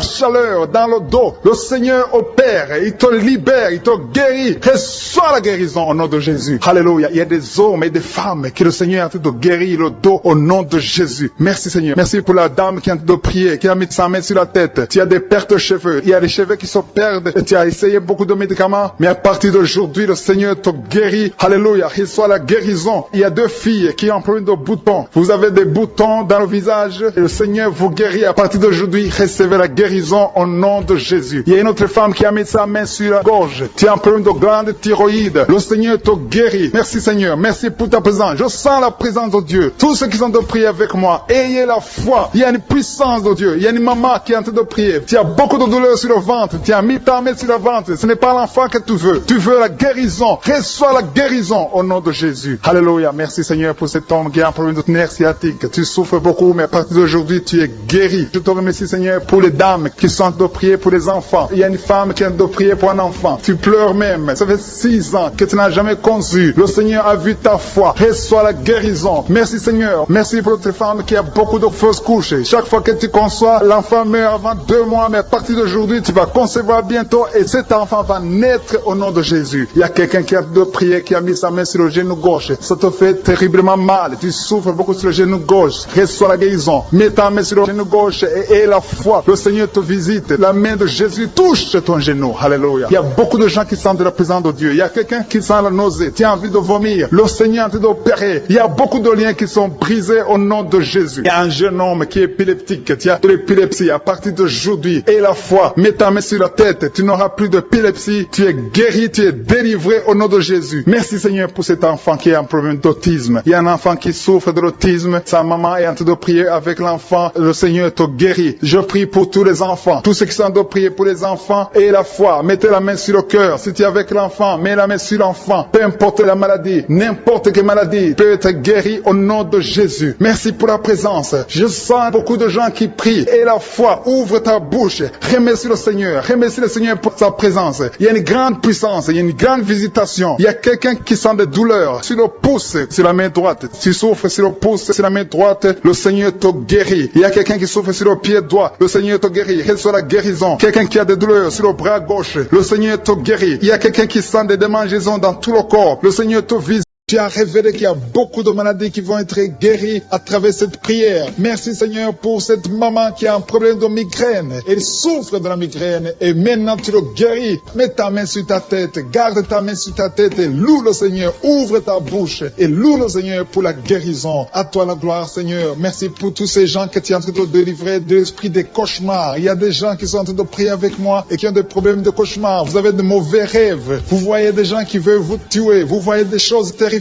chaleur dans le dos. Le Seigneur opère, il te libère, il te guérit. Reçois la guérison au nom de Jésus. Alléluia. Il y a des hommes et des femmes que le Seigneur est en train de guérir le dos au nom de Jésus. Merci Seigneur. Merci pour la dame qui est en train de prier, qui a mis sa main sur la tête. Tu as des pertes de cheveux. Il y a des cheveux qui se perdent. Et tu as essayé beaucoup de médicaments. Mais à partir d'aujourd'hui, le Seigneur te guérit. Alléluia. Reçois la guérison. Il y a 2 filles qui ont un problème de boutons. Vous avez des boutons dans le visage. Et le Seigneur vous guérit. À partir d'aujourd'hui, recevez la guérison au nom de Jésus. Il y a une autre femme qui a mis sa main sur la gorge. Tu as un problème de glande thyroïde. Le Seigneur te guérit. Merci Seigneur. Merci pour ta présence. Je sens la présence de Dieu. Tous ceux qui sont de prier avec moi, ayez la foi. Il y a une puissance de Dieu. Il y a une maman qui est en train de prier. Tu as beaucoup de douleur sur le ventre. Tu as mis ta main sur le ventre. Ce n'est pas l'enfant que tu veux. Tu veux la guérison. Reçois la guérison au nom de Jésus. Alléluia. Merci Seigneur pour cet homme qui a un problème de nerf sciatique. Tu souffres beaucoup, mais à partir d'aujourd'hui, tu es guéri. Je te remercie Seigneur pour les dames qui sont en train de prier pour les enfants. Il y a une femme qui est en train de prier pour un enfant. Tu pleures même. Ça fait 6 ans que tu n'as jamais conçu. Le Seigneur a vu ta foi. Reçois la guérison. Merci Seigneur. Merci pour notre femme qui a beaucoup de fausses couches. Chaque fois que tu conçois, l'enfant meurt avant 2 mois, mais à partir d'aujourd'hui, tu vas concevoir bientôt et cet enfant va naître au nom de Jésus. Il y a quelqu'un qui a de prier, qui a mis sa main sur le genou gauche. Ça te fait terriblement mal. Tu souffres beaucoup sur le genou gauche. Reçois la guérison. Mets ta main sur le genou gauche et la foi. Le Seigneur te visite. La main de Jésus touche ton genou. Alléluia. Il y a beaucoup de gens qui sentent la présence de Dieu. Il y a quelqu'un qui sent la nausée. Tu as envie de vomir. Le Seigneur est en train d'opérer. Il y a beaucoup de liens qui sont brisés au nom de Jésus. Il y a un jeune homme qui est épileptique. Tu as de l'épilepsie à partir d'aujourd'hui. Et la foi. Mets ta main sur la tête. Tu n'auras plus d'épilepsie. Tu es guéri. Tu es délivré au nom de Jésus. Merci Seigneur pour cet enfant qui a un problème d'autisme. Il y a un enfant qui souffre de l'autisme. Sa maman est en train de prier avec l'enfant. Le Seigneur te guérit. Je prie pour tous les enfants. Tous ceux qui sont en train de prier pour les enfants et la foi. Mettez la main sur le cœur. Si tu es avec l'enfant, mets la main sur l'enfant. Peu importe la maladie, n'importe quelle maladie peut être guérie au nom de Jésus. Merci pour la présence. Je sens beaucoup de gens qui prient. Et la foi, ouvre ta bouche. Remercie le Seigneur. Remercie le Seigneur pour sa présence. Il y a une grande puissance. Il y a une grande visitation. Il y a quelqu'un qui sent des douleurs sur le pouce, sur la main droite. Tu souffres sur le pouce, sur la main droite. Le Seigneur te guérit. Il y a quelqu'un qui souffre sur le pied droit. Le Seigneur te guérit. Reçois la guérison. Quelqu'un qui a des douleurs sur le bras gauche. Le Seigneur te guérit. Il y a quelqu'un qui sent des démangeaisons dans tout le corps. Le Seigneur te visite. Tu as révélé qu'il y a beaucoup de maladies qui vont être guéries à travers cette prière. Merci Seigneur pour cette maman qui a un problème de migraine. Elle souffre de la migraine et maintenant tu le guéris. Mets ta main sur ta tête, garde ta main sur ta tête et loue le Seigneur. Ouvre ta bouche et loue le Seigneur pour la guérison. À toi la gloire Seigneur. Merci pour tous ces gens que tu es en train de délivrer de l'esprit des cauchemars. Il y a des gens qui sont en train de prier avec moi et qui ont des problèmes de cauchemars. Vous avez de mauvais rêves. Vous voyez des gens qui veulent vous tuer. Vous voyez des choses terrifiantes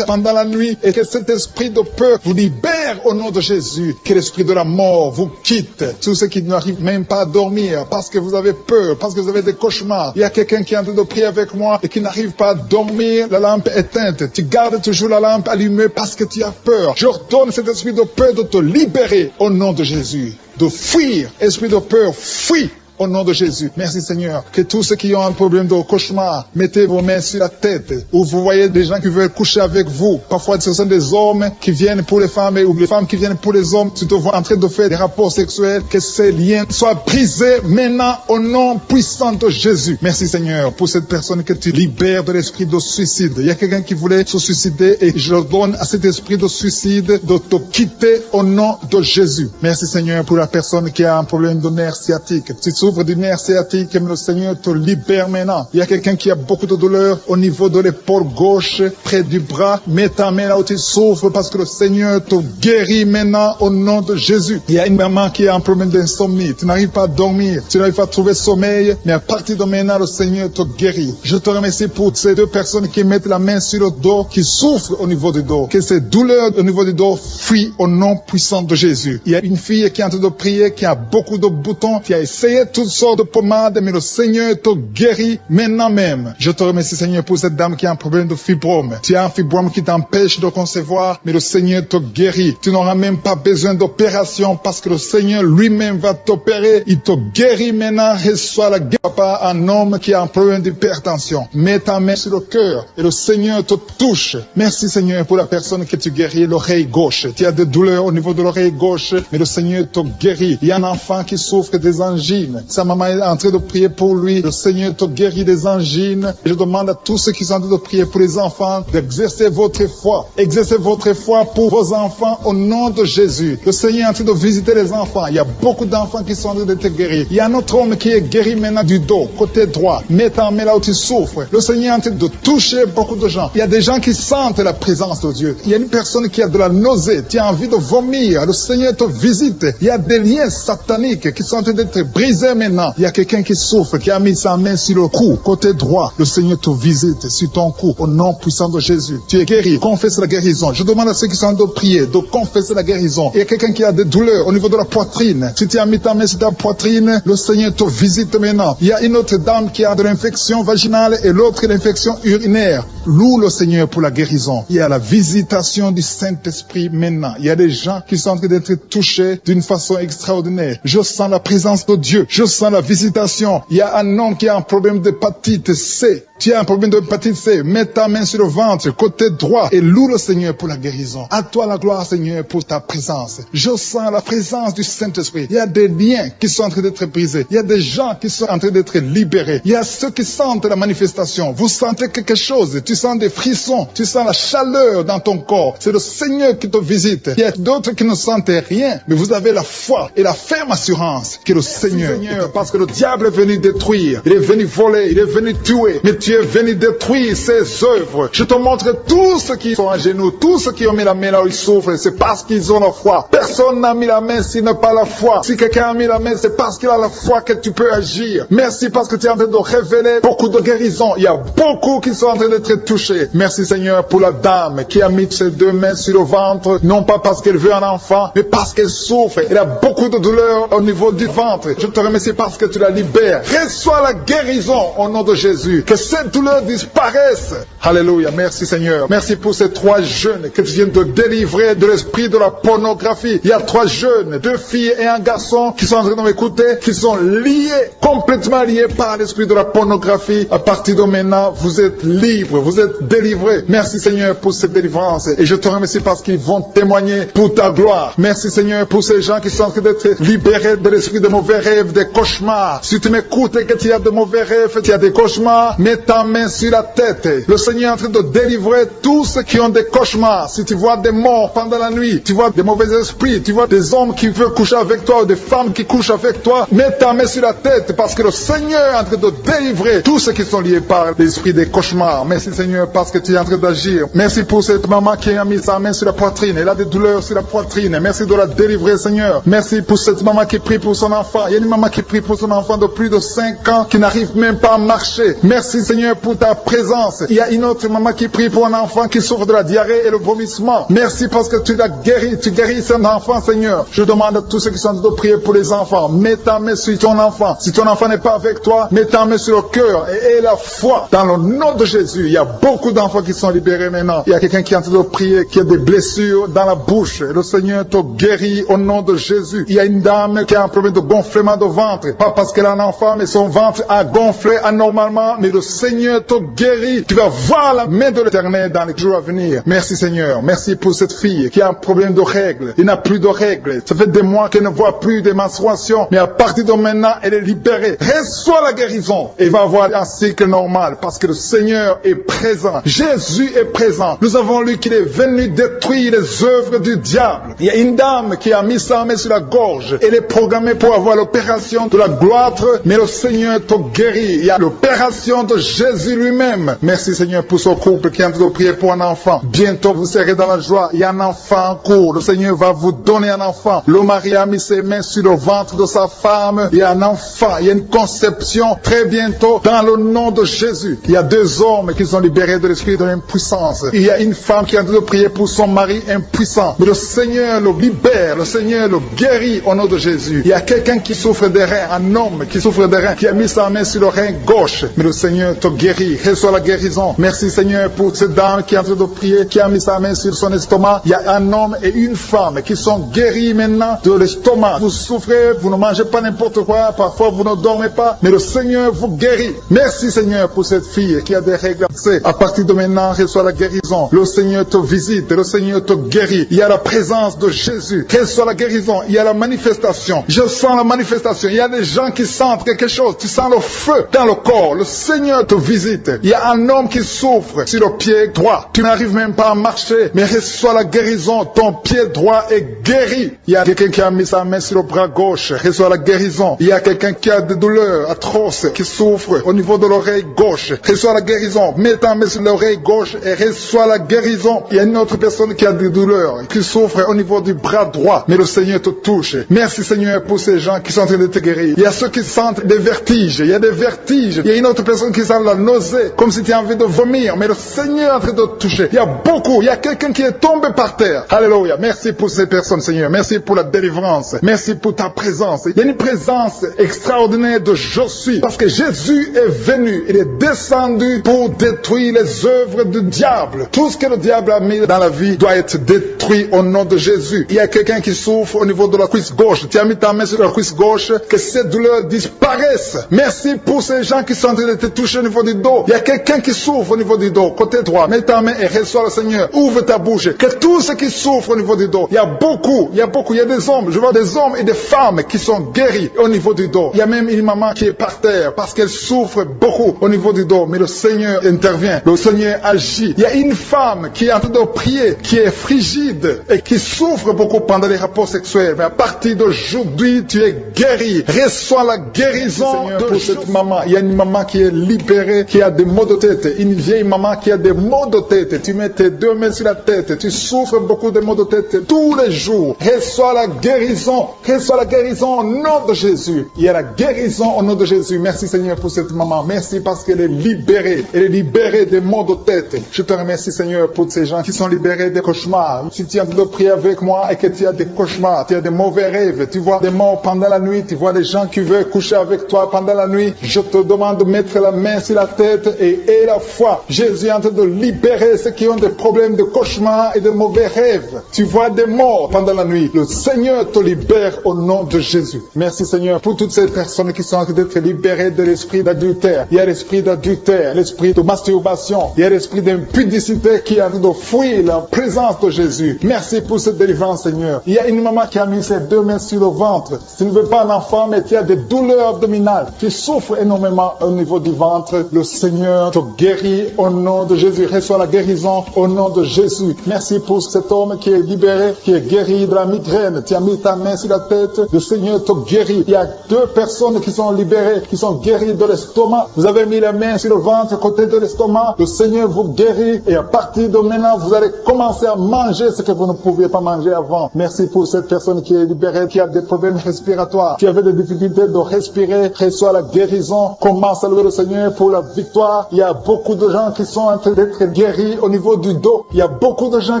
pendant la nuit et que cet esprit de peur vous libère au nom de Jésus. Que l'esprit de la mort vous quitte. Tous ceux qui n'arrivent même pas à dormir parce que vous avez peur, parce que vous avez des cauchemars. Il y a quelqu'un qui est en train de prier avec moi et qui n'arrive pas à dormir, la lampe éteinte. Tu gardes toujours la lampe allumée parce que tu as peur. J'ordonne cet esprit de peur de te libérer au nom de Jésus. De fuir, esprit de peur, fuis. Au nom de Jésus. Merci Seigneur. Que tous ceux qui ont un problème de cauchemar, mettez vos mains sur la tête. Ou vous voyez des gens qui veulent coucher avec vous. Parfois ce sont des hommes qui viennent pour les femmes ou les femmes qui viennent pour les hommes. Tu te vois en train de faire des rapports sexuels. Que ces liens soient brisés maintenant au nom puissant de Jésus. Merci Seigneur pour cette personne que tu libères de l'esprit de suicide. Il y a quelqu'un qui voulait se suicider et je donne à cet esprit de suicide de te quitter au nom de Jésus. Merci Seigneur pour la personne qui a un problème de nerf sciatique. Tu souffre du nerf sciatique, mais le Seigneur te libère maintenant. Il y a quelqu'un qui a beaucoup de douleur au niveau de l'épaule gauche, près du bras. Mets ta main là où tu souffres parce que le Seigneur te guérit maintenant au nom de Jésus. Il y a une maman qui a un problème d'insomnie. Tu n'arrives pas à dormir, tu n'arrives pas à trouver sommeil, mais à partir de maintenant, le Seigneur te guérit. Je te remercie pour ces deux personnes qui mettent la main sur le dos, qui souffrent au niveau du dos. Que ces douleurs au niveau du dos fuient au nom puissant de Jésus. Il y a une fille qui est en train de prier, qui a beaucoup de boutons, qui a essayé toutes sortes de pommades, mais le Seigneur te guérit maintenant même. Je te remercie, Seigneur, pour cette dame qui a un problème de fibrome. Tu as un fibrome qui t'empêche de concevoir, mais le Seigneur te guérit. Tu n'auras même pas besoin d'opération parce que le Seigneur lui-même va t'opérer. Il te guérit maintenant. Reçois la guérison. Papa, un homme qui a un problème d'hypertension. Mets ta main sur le cœur et le Seigneur te touche. Merci, Seigneur, pour la personne que tu guéris, l'oreille gauche. Tu as des douleurs au niveau de l'oreille gauche, mais le Seigneur te guérit. Il y a un enfant qui souffre des angines. Sa maman est en train de prier pour lui. Le Seigneur te guérit des angines. Je demande à tous ceux qui sont en train de prier pour les enfants d'exercer votre foi. Exercez votre foi pour vos enfants au nom de Jésus. Le Seigneur est en train de visiter les enfants. Il y a beaucoup d'enfants qui sont en train d'être guéris. Il y a un autre homme qui est guéri maintenant du dos, côté droit. Mets ta main là où tu souffres. Le Seigneur est en train de toucher beaucoup de gens. Il y a des gens qui sentent la présence de Dieu. Il y a une personne qui a de la nausée, qui a envie de vomir. Le Seigneur te visite. Il y a des liens sataniques qui sont en train d'être brisés maintenant. Il y a quelqu'un qui souffre, qui a mis sa main sur le cou, côté droit. Le Seigneur te visite sur ton cou, au nom puissant de Jésus. Tu es guéri. Confesse la guérison. Je demande à ceux qui sont en train de prier de confesser la guérison. Il y a quelqu'un qui a des douleurs au niveau de la poitrine. Si tu as mis ta main sur ta poitrine, le Seigneur te visite maintenant. Il y a une autre dame qui a de l'infection vaginale et l'autre l'infection urinaire. Loue le Seigneur pour la guérison. Il y a la visitation du Saint-Esprit maintenant. Il y a des gens qui sont en train d'être touchés d'une façon extraordinaire. Je sens la présence de Dieu. Je sens la visitation. Il y a un homme qui a un problème d'hépatite C. Tu as un problème d'hépatite C. Mets ta main sur le ventre, côté droit, et loue le Seigneur pour la guérison. À toi la gloire, Seigneur, pour ta présence. Je sens la présence du Saint-Esprit. Il y a des liens qui sont en train d'être brisés. Il y a des gens qui sont en train d'être libérés. Il y a ceux qui sentent la manifestation. Vous sentez quelque chose. Tu sens des frissons. Tu sens la chaleur dans ton corps. C'est le Seigneur qui te visite. Il y a d'autres qui ne sentent rien, mais vous avez la foi et la ferme assurance que le Seigneur, parce que le diable est venu détruire. Il est venu voler. Il est venu tuer. Mais tu es venu détruire ses œuvres. Je te montre tous ceux qui sont à genoux, tous ceux qui ont mis la main là où ils souffrent, c'est parce qu'ils ont la foi. Personne n'a mis la main s'il n'a pas la foi. Si quelqu'un a mis la main, c'est parce qu'il a la foi que tu peux agir. Merci parce que tu es en train de révéler beaucoup de guérisons. Il y a beaucoup qui sont en train d'être touchés. Merci Seigneur pour la dame qui a mis ses deux mains sur le ventre, non pas parce qu'elle veut un enfant, mais parce qu'elle souffre. Elle a beaucoup de douleur au niveau du ventre. Je te remercie parce que tu la libères. Reçois la guérison au nom de Jésus. Que cette douleur disparaisse. Alléluia. Merci Seigneur. Merci pour ces 3 jeunes que tu viens de délivrer de l'esprit de la pornographie. Il y a 3 jeunes, 2 filles et un garçon qui sont en train de m'écouter, qui sont liés, complètement liés par l'esprit de la pornographie. À partir de maintenant, vous êtes libres, vous êtes délivrés. Merci Seigneur pour cette délivrance. Et je te remercie parce qu'ils vont témoigner pour ta gloire. Merci Seigneur pour ces gens qui sont en train d'être libérés de l'esprit de mauvais rêves, des cauchemars. Si tu m'écoutes et que tu as de mauvais rêves, tu as des cauchemars, mets ta main sur la tête. Le Seigneur est en train de délivrer tous ceux qui ont des cauchemars. Si tu vois des morts pendant la nuit, tu vois des mauvais esprits, tu vois des hommes qui veulent coucher avec toi ou des femmes qui couchent avec toi, mets ta main sur la tête parce que le Seigneur est en train de délivrer tous ceux qui sont liés par l'esprit des cauchemars. Merci Seigneur parce que tu es en train d'agir. Merci pour cette maman qui a mis sa main sur la poitrine. Elle a des douleurs sur la poitrine. Merci de la délivrer Seigneur. Merci pour cette maman qui prie pour son enfant. Il y a une maman qui prie pour son enfant de plus de 5 ans qui n'arrive même pas à marcher. Merci Seigneur pour ta présence. Il y a une autre maman qui prie pour un enfant qui souffre de la diarrhée et le vomissement. Merci parce que tu l'as guéri. Tu guéris cet enfant Seigneur. Je demande à tous ceux qui sont en train de prier pour les enfants. Mets ta main sur ton enfant. Si ton enfant n'est pas avec toi, mets ta main sur le cœur et aie la foi. Dans le nom de Jésus, il y a beaucoup d'enfants qui sont libérés maintenant. Il y a quelqu'un qui est en train de prier, qui a des blessures dans la bouche. Le Seigneur te guérit au nom de Jésus. Il y a une dame qui a un problème de gonflement de ventre. Pas parce qu'elle a un enfant, mais son ventre a gonflé anormalement. Mais le Seigneur te guérit. Tu vas voir la main de l'Éternel dans les jours à venir. Merci Seigneur. Merci pour cette fille qui a un problème de règles. Il n'a plus de règles. Ça fait des mois qu'elle ne voit plus des menstruations. Mais à partir de maintenant, elle est libérée. Reçois la guérison. Et va avoir un cycle normal parce que le Seigneur est présent. Jésus est présent. Nous avons lu qu'il est venu détruire les œuvres du diable. Il y a une dame qui a mis sa main sur la gorge. Elle est programmée pour avoir l'opération manifestation de la gloire, mais le Seigneur te guérit. Il y a l'opération de Jésus lui-même. Merci Seigneur pour ce couple qui est en train de prier pour un enfant. Bientôt vous serez dans la joie. Il y a un enfant en cours. Le Seigneur va vous donner un enfant. Le mari a mis ses mains sur le ventre de sa femme. Il y a un enfant. Il y a une conception très bientôt dans le nom de Jésus. Il y a 2 hommes qui sont libérés de l'esprit de l'impuissance. Il y a une femme qui est en train de prier pour son mari impuissant. Mais le Seigneur le libère. Le Seigneur le guérit au nom de Jésus. Il y a quelqu'un qui souffre des reins. Un homme qui souffre des reins. Qui a mis sa main sur le rein gauche. Mais le Seigneur te guérit. Reçois la guérison. Merci Seigneur pour cette dame qui est en train de prier. Qui a mis sa main sur son estomac. Il y a un homme et une femme qui sont guéris maintenant de l'estomac. Vous souffrez. Vous ne mangez pas n'importe quoi. Parfois vous ne dormez pas. Mais le Seigneur vous guérit. Merci Seigneur pour cette fille qui a des règles. À partir de maintenant, reçois la guérison. Le Seigneur te visite. Le Seigneur te guérit. Il y a la présence de Jésus. Reçois la guérison. Il y a la manifestation. Je sens la manifestation. Il y a des gens qui sentent quelque chose. Tu sens le feu dans le corps. Le Seigneur te visite. Il y a un homme qui souffre sur le pied droit. Tu n'arrives même pas à marcher. Mais reçois la guérison. Ton pied droit est guéri. Il y a quelqu'un qui a mis sa main sur le bras gauche. Reçois la guérison. Il y a quelqu'un qui a des douleurs atroces, qui souffre au niveau de l'oreille gauche. Reçois la guérison. Mets ta main sur l'oreille gauche et reçois la guérison. Il y a une autre personne qui a des douleurs, qui souffre au niveau du bras droit. Mais le Seigneur te touche. Merci Seigneur pour ces gens qui sont en train de te guérir. Il y a ceux qui sentent des vertiges. Il y a des vertiges. Il y a une autre personne qui sent la nausée, comme si tu as envie de vomir. Mais le Seigneur est en train de te toucher. Il y a beaucoup. Il y a quelqu'un qui est tombé par terre. Alléluia. Merci pour ces personnes Seigneur. Merci pour la délivrance. Merci pour ta présence. Il y a une présence extraordinaire de je suis. Parce que Jésus est venu. Il est descendu pour détruire les œuvres du diable. Tout ce que le diable a mis dans la vie doit être détruit au nom de Jésus. Il y a quelqu'un qui souffre au niveau de la cuisse gauche. Tu as mis ta main sur la cuisse gauche. Que cette douleur disparaisse. Merci pour ces gens qui sont en train de te toucher au niveau du dos. Il y a quelqu'un qui souffre au niveau du dos. Côté droit. Mets ta main et reçois le Seigneur. Ouvre ta bouche. Que tous ceux qui souffrent au niveau du dos. Il y a beaucoup. Il y a des hommes. Je vois des hommes et des femmes qui sont guéris au niveau du dos. Il y a même une maman qui est par terre parce qu'elle souffre beaucoup au niveau du dos. Mais le Seigneur intervient. Le Seigneur agit. Il y a une femme qui est en train de prier, qui est frigide et qui souffre beaucoup pendant les rapports sexuels. Mais à partir d'aujourd'hui, tu es guéri. Reçois la guérison Seigneur, pour cette maman. Il y a une maman qui est libérée, qui a des maux de tête. Une vieille maman qui a des maux de tête. Tu mets tes 2 mains sur la tête. Tu souffres beaucoup de maux de tête tous les jours. Reçois la guérison. Reçois la guérison au nom de Jésus. Il y a la guérison au nom de Jésus. Merci Seigneur pour cette maman. Merci parce qu'elle est libérée. Elle est libérée des maux de tête. Je te remercie Seigneur pour ces gens qui sont libérés des cauchemars. Si tu es en train de prier avec moi et que tu as des cauchemars, tu as des mauvais rêves, tu vois des morts pendant la nuit, tu vois des gens qui veulent coucher avec toi pendant la nuit, je te demande de mettre la main sur la tête et la foi. Jésus est en train de libérer ceux qui ont des problèmes de cauchemars et de mauvais rêves. Tu vois des morts pendant la nuit. Le Seigneur te libère au nom de Jésus. Merci Seigneur pour toutes ces personnes qui sont en train d'être libérées de l'esprit d'adultère. Il y a l'esprit d'adultère, l'esprit de masturbation, il y a l'esprit d'impudicité qui est en train de fuir la présence de Jésus. Merci pour cette délivrance Seigneur. Il y a une maman qui a mis ses 2 mains sur le ventre. Tu ne veux pas un enfant mais tu as des douleurs abdominales. Tu souffres énormément au niveau du ventre. Le Seigneur te guérit au nom de Jésus. Reçois la guérison au nom de Jésus. Merci pour cet homme qui est libéré, qui est guéri de la migraine. Tu as mis ta main sur la tête. Le Seigneur te guérit. Il y a 2 personnes qui sont libérées, qui sont guéries de l'estomac. Vous avez mis la main sur le ventre, côté de l'estomac. Le Seigneur vous guérit et à partir de maintenant, vous allez commencer à manger ce que vous ne pouviez pas manger avant. Merci pour cette personne qui est libérée, qui a des problèmes respiratoires, qui avait des difficultés de respirer. Reçois la guérison. Commence à louer le Seigneur pour la victoire. Il y a beaucoup de gens qui sont en train d'être guéris au niveau du dos. Il y a beaucoup de gens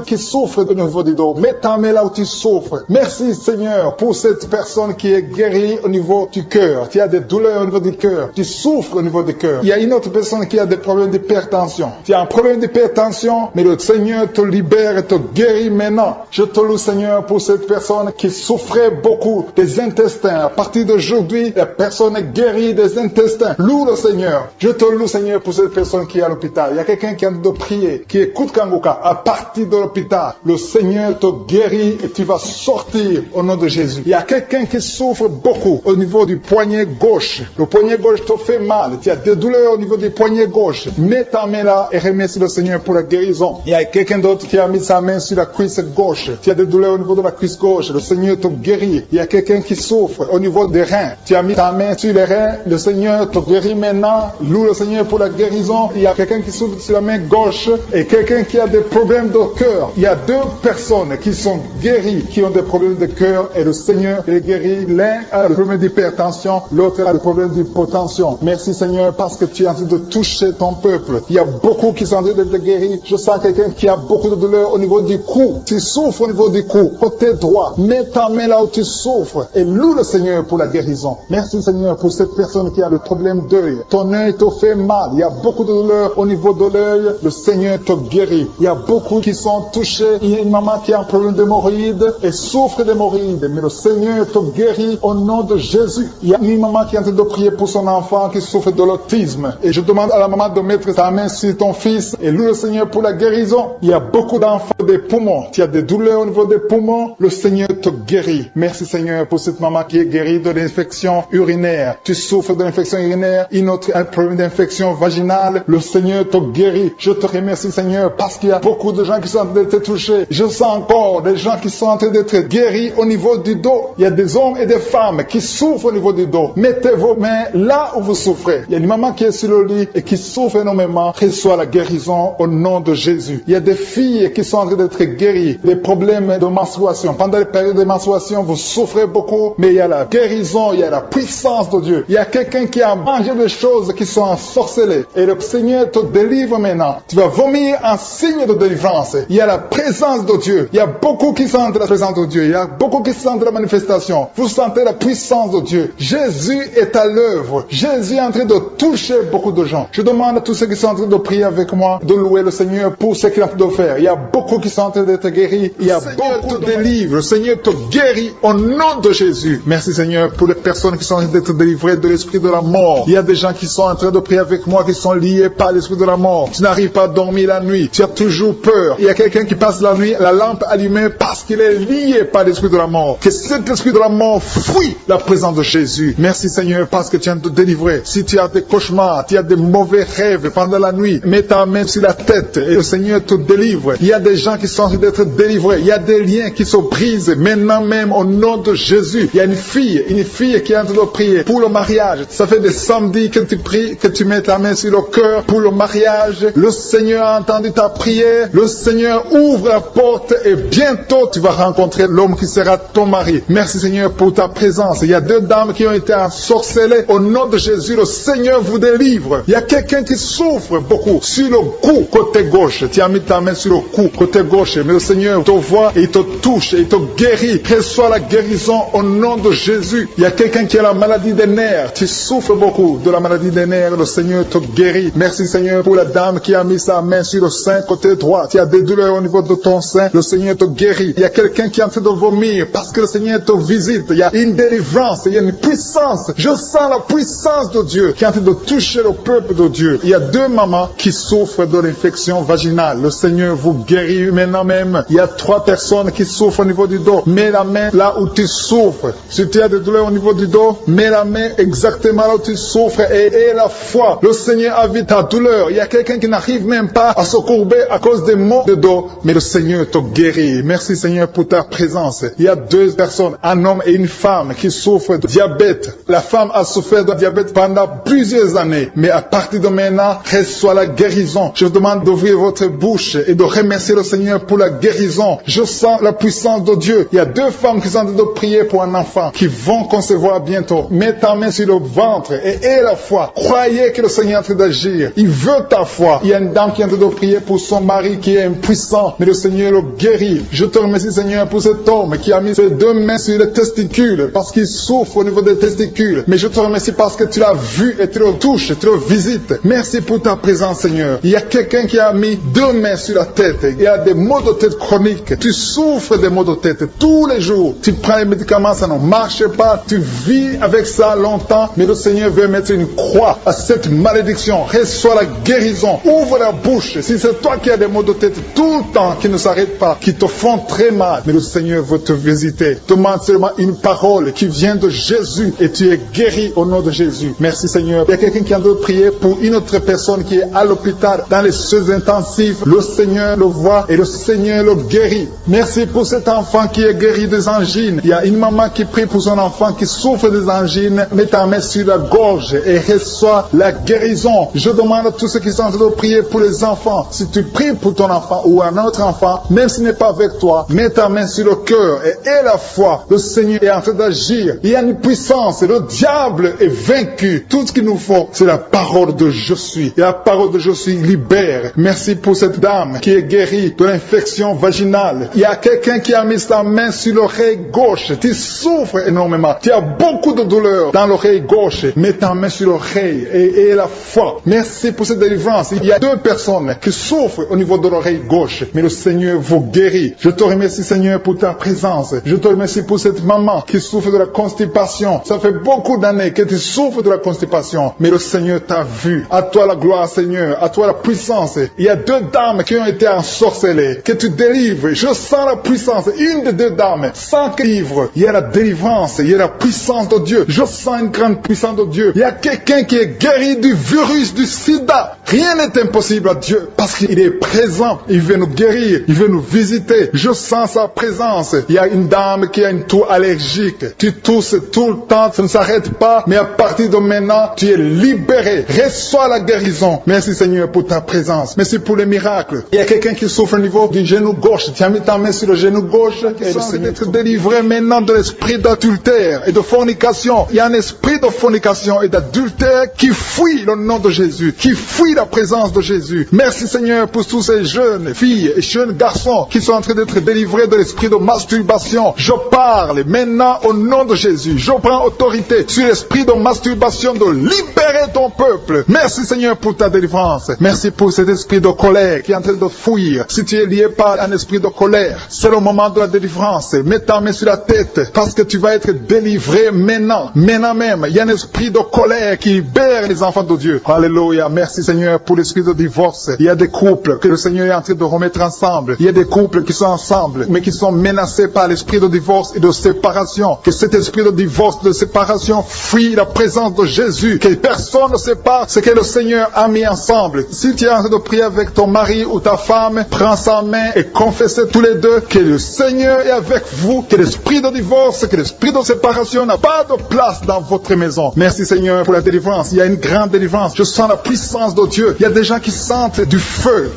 qui souffrent au niveau du dos. Mets ta main là où tu souffres. Merci Seigneur pour cette personne qui est guérie au niveau du cœur. Tu as des douleurs au niveau du cœur. Tu souffres au niveau du cœur. Il y a une autre personne qui a des problèmes d'hypertension. Tu as un problème d'hypertension, mais le Seigneur te libère et te guérit maintenant. Je te loue Seigneur pour cette personne qui souffrait beaucoup des intestins. À partir d'aujourd'hui, la personne est guérie des intestins. Loue le Seigneur. Je te loue Seigneur pour cette personne qui est à l'hôpital. Il y a quelqu'un qui a de prier, qui écoute Kanguka. À partir de l'hôpital, le Seigneur te guérit et tu vas sortir au nom de Jésus. Il y a quelqu'un qui souffre beaucoup au niveau du poignet gauche. Le poignet gauche te fait mal. Tu as des douleurs au niveau du poignet gauche. Mets ta main là et remercie le Seigneur pour la guérison. Il y a quelqu'un d'autre qui a mis sa main sur la cuisse gauche. Tu as des douleurs au niveau de la cuisse gauche. Le Seigneur te guérit. Il y a quelqu'un qui souffre au niveau niveau des reins. Tu as mis ta main sur les reins, le Seigneur te guérit maintenant. Loue le Seigneur pour la guérison. Il y a quelqu'un qui souffre sur la main gauche et quelqu'un qui a des problèmes de cœur. Il y a deux personnes qui sont guéries, qui ont des problèmes de cœur et le Seigneur les guérit. L'un a le problème d'hypertension, l'autre a le problème d'hypotension. Merci Seigneur parce que tu es en train de toucher ton peuple. Il y a beaucoup qui sont en train d'être guéris. Je sens quelqu'un qui a beaucoup de douleur au niveau du cou. Tu souffres au niveau du cou, côté droit. Mets ta main là où tu souffres et loue le Seigneur pour la guérison. Merci Seigneur pour cette personne qui a le problème d'œil. Ton œil te fait mal. Il y a beaucoup de douleur au niveau de l'œil. Le Seigneur te guérit. Il y a beaucoup qui sont touchés. Il y a une maman qui a un problème d'hémorroïdes et souffre d'hémorroïdes. Mais le Seigneur te guérit au nom de Jésus. Il y a une maman qui est en train de prier pour son enfant qui souffre de l'autisme. Et je demande à la maman de mettre ta main sur ton fils et loue le Seigneur pour la guérison. Il y a beaucoup d'enfants des poumons. Tu as des douleurs au niveau des poumons. Le Seigneur te guérit. Merci Seigneur pour cette maman qui est guérie de l'infection urinaire. Tu souffres de l'infection urinaire. Une autre a un problème d'infection vaginale. Le Seigneur te guérit. Je te remercie Seigneur parce qu'il y a beaucoup de gens qui sont en train d'être touchés. Je sens encore des gens qui sont en train d'être guéris au niveau du dos. Il y a des hommes et des femmes qui souffrent au niveau du dos. Mettez vos mains là où vous souffrez. Il y a une maman qui est sur le lit et qui souffre énormément. Reçois la guérison au nom de Jésus. Il y a des filles qui sont en train d'être guéries. Des problèmes de menstruation. Pendant les périodes de menstruation, vous souffrez beaucoup, mais il y a la guérison, il y a la puissance de Dieu. Il y a quelqu'un qui a mangé des choses qui sont ensorcelées. Et le Seigneur te délivre maintenant. Tu vas vomir un signe de délivrance. Il y a la présence de Dieu. Il y a beaucoup qui sentent la présence de Dieu. Il y a beaucoup qui sentent la manifestation. Vous sentez la puissance de Dieu. Jésus est à l'œuvre. Jésus est en train de toucher beaucoup de gens. Je demande à tous ceux qui sont en train de prier avec moi de louer le Seigneur pour ce qu'il est en train de faire. Il y a beaucoup qui sont en train d'être guéris. Il y a beaucoup de délivre. Le Seigneur te guérit au nom de Jésus. Merci Seigneur pour les personnes qui sont en train d'être délivrées de l'esprit de la mort. Il y a des gens qui sont en train de prier avec moi qui sont liés par l'esprit de la mort. Tu n'arrives pas à dormir la nuit. Tu as toujours peur. Il y a quelqu'un qui passe la nuit, la lampe allumée parce qu'il est lié par l'esprit de la mort. Que cet esprit de la mort fuit la présence de Jésus. Merci Seigneur parce que tu viens de te délivrer. Si tu as des cauchemars, tu as des mauvais rêves pendant la nuit, mets ta main sur la tête et le Seigneur te délivre. Il y a des gens qui sont en train d'être délivrés. Il y a des liens qui se brisent maintenant même au nom de Jésus. Il y a une fille qui est en train de prier pour le mariage. Ça fait des samedis que tu pries, que tu mets ta main sur le cœur pour le mariage. Le Seigneur a entendu ta prière. Le Seigneur ouvre la porte et bientôt tu vas rencontrer l'homme qui sera ton mari. Merci Seigneur pour ta présence. Il y a deux dames qui ont été ensorcelées. Au nom de Jésus, le Seigneur vous délivre. Il y a quelqu'un qui souffre beaucoup sur le cou, côté gauche. Tu as mis ta main sur le cou, côté gauche. Mais le Seigneur te voit et il te touche et il te guérit. Reçois la guérison au nom de Jésus. Il y a quelqu'un qui a la maladie des nerfs. Tu souffres beaucoup de la maladie des nerfs. Le Seigneur te guérit. Merci Seigneur pour la dame qui a mis sa main sur le sein côté droit. Tu as des douleurs au niveau de ton sein. Le Seigneur te guérit. Il y a quelqu'un qui est en train de vomir parce que le Seigneur te visite. Il y a une délivrance. Il y a une puissance. Je sens la puissance de Dieu qui est en train de toucher le peuple de Dieu. Il y a deux mamans qui souffrent de l'infection vaginale. Le Seigneur vous guérit maintenant même. Il y a trois personnes qui souffrent au niveau du dos. Mets la main là où tu souffres. Si tu as des douleurs au niveau du dos, mets la main exactement là où tu souffres et aie la foi. Le Seigneur a vu ta douleur. Il y a quelqu'un qui n'arrive même pas à se courber à cause des maux de dos, mais le Seigneur te guérit. Merci Seigneur pour ta présence. Il y a deux personnes, un homme et une femme qui souffrent de diabète. La femme a souffert de diabète pendant plusieurs années, mais à partir de maintenant, reçoit la guérison. Je vous demande d'ouvrir votre bouche et de remercier le Seigneur pour la guérison. Je sens la puissance de Dieu. Il y a deux femmes qui sont en train de prier pour un enfant qui vont concevoir bientôt. Mets ta main sur le ventre et aie la foi. Croyez que le Seigneur est en train d'agir. Il veut ta foi. Il y a une dame qui est en train de prier pour son mari qui est impuissant, mais le Seigneur le guérit. Je te remercie Seigneur pour cet homme qui a mis ses deux mains sur les testicules parce qu'il souffre au niveau des testicules. Mais je te remercie parce que tu l'as vu et tu le touches, tu le visites. Merci pour ta présence Seigneur. Il y a quelqu'un qui a mis deux mains sur la tête. Il y a des maux de tête chroniques. Tu souffres des maux de tête tous les jours. Tu prends les médicaments, ça ne marche pas. Tu vis avec ça longtemps, mais le Seigneur veut mettre une croix à cette malédiction. Reçois la guérison. Ouvre la bouche. Si c'est toi qui as des maux de tête tout le temps, qui ne s'arrêtent pas, qui te font très mal, mais le Seigneur veut te visiter. Demande seulement une parole qui vient de Jésus et tu es guéri au nom de Jésus. Merci Seigneur. Il y a quelqu'un qui a de prier pour une autre personne qui est à l'hôpital dans les soins intensifs. Le Seigneur le voit et le Seigneur le guérit. Merci pour cet enfant qui est guéri des angines. Il y a une maman qui prie pour son enfant enfant qui souffre des angines, mets ta main sur la gorge et reçois la guérison. Je demande à tous ceux qui sont en train de prier pour les enfants. Si tu pries pour ton enfant ou un autre enfant, même s'il n'est pas avec toi, mets ta main sur le cœur et aie la foi. Le Seigneur est en train d'agir. Il y a une puissance. Le diable est vaincu. Tout ce qu'il nous faut, c'est la parole de je suis. Et la parole de je suis libère. Merci pour cette dame qui est guérie de l'infection vaginale. Il y a quelqu'un qui a mis sa main sur l'oreille gauche. Tu souffres énormément. Tu as beaucoup de douleur dans l'oreille gauche. Mets ta main sur l'oreille et aie la foi. Merci pour cette délivrance. Il y a 2 personnes qui souffrent au niveau de l'oreille gauche. Mais le Seigneur vous guérit. Je te remercie, Seigneur, pour ta présence. Je te remercie pour cette maman qui souffre de la constipation. Ça fait beaucoup d'années que tu souffres de la constipation. Mais le Seigneur t'a vu. À toi la gloire, Seigneur. À toi la puissance. Il y a 2 dames qui ont été ensorcelées. Que tu délivres. Je sens la puissance. Une des 2 dames. Sans que livre. Il y a la délivrance. Il y a la puissance de Dieu. Je sens une grande puissance de Dieu. Il y a quelqu'un qui est guéri du virus du sida. Rien n'est impossible à Dieu. Parce qu'il est présent. Il veut nous guérir. Il veut nous visiter. Je sens sa présence. Il y a une dame qui a une toux allergique. Tu tousses tout le temps. Ça ne s'arrête pas. Mais à partir de maintenant, tu es libéré. Reçois la guérison. Merci Seigneur pour ta présence. Merci pour les miracles. Il y a quelqu'un qui souffre au niveau du genou gauche. Tu as mis ta main sur le genou gauche. Et le Seigneur est délivré maintenant de l'esprit d'adultère et de fornication. Il y a un esprit de fornication et d'adultère qui fuit le nom de Jésus, qui fuit la présence de Jésus. Merci Seigneur pour tous ces jeunes filles et jeunes garçons qui sont en train d'être délivrés de l'esprit de masturbation. Je parle maintenant au nom de Jésus. Je prends autorité sur l'esprit de masturbation de libérer ton peuple. Merci Seigneur pour ta délivrance. Merci pour cet esprit de colère qui est en train de fuir. Si tu es lié par un esprit de colère, c'est le moment de la délivrance. Mets ta main sur la tête parce que tu vas être délivré maintenant. Maintenant même, il y a un esprit de colère qui libère les enfants de Dieu. Alléluia. Merci Seigneur pour l'esprit de divorce. Il y a des couples que le Seigneur est en train de remettre ensemble. Il y a des couples qui sont ensemble mais qui sont menacés par l'esprit de divorce et de séparation. Que cet esprit de divorce, de séparation fuit la présence de Jésus. Que personne ne sait pas ce que le Seigneur a mis ensemble. Si tu es en train de prier avec ton mari ou ta femme, prends sa main et confessez tous les deux que le Seigneur est avec vous, que l'esprit de divorce, que l'esprit de séparation n'a pas de place dans votre maison. Merci Seigneur pour la délivrance. Il y a une grande délivrance. Je sens la puissance de Dieu. Il y a des gens qui sentent du feu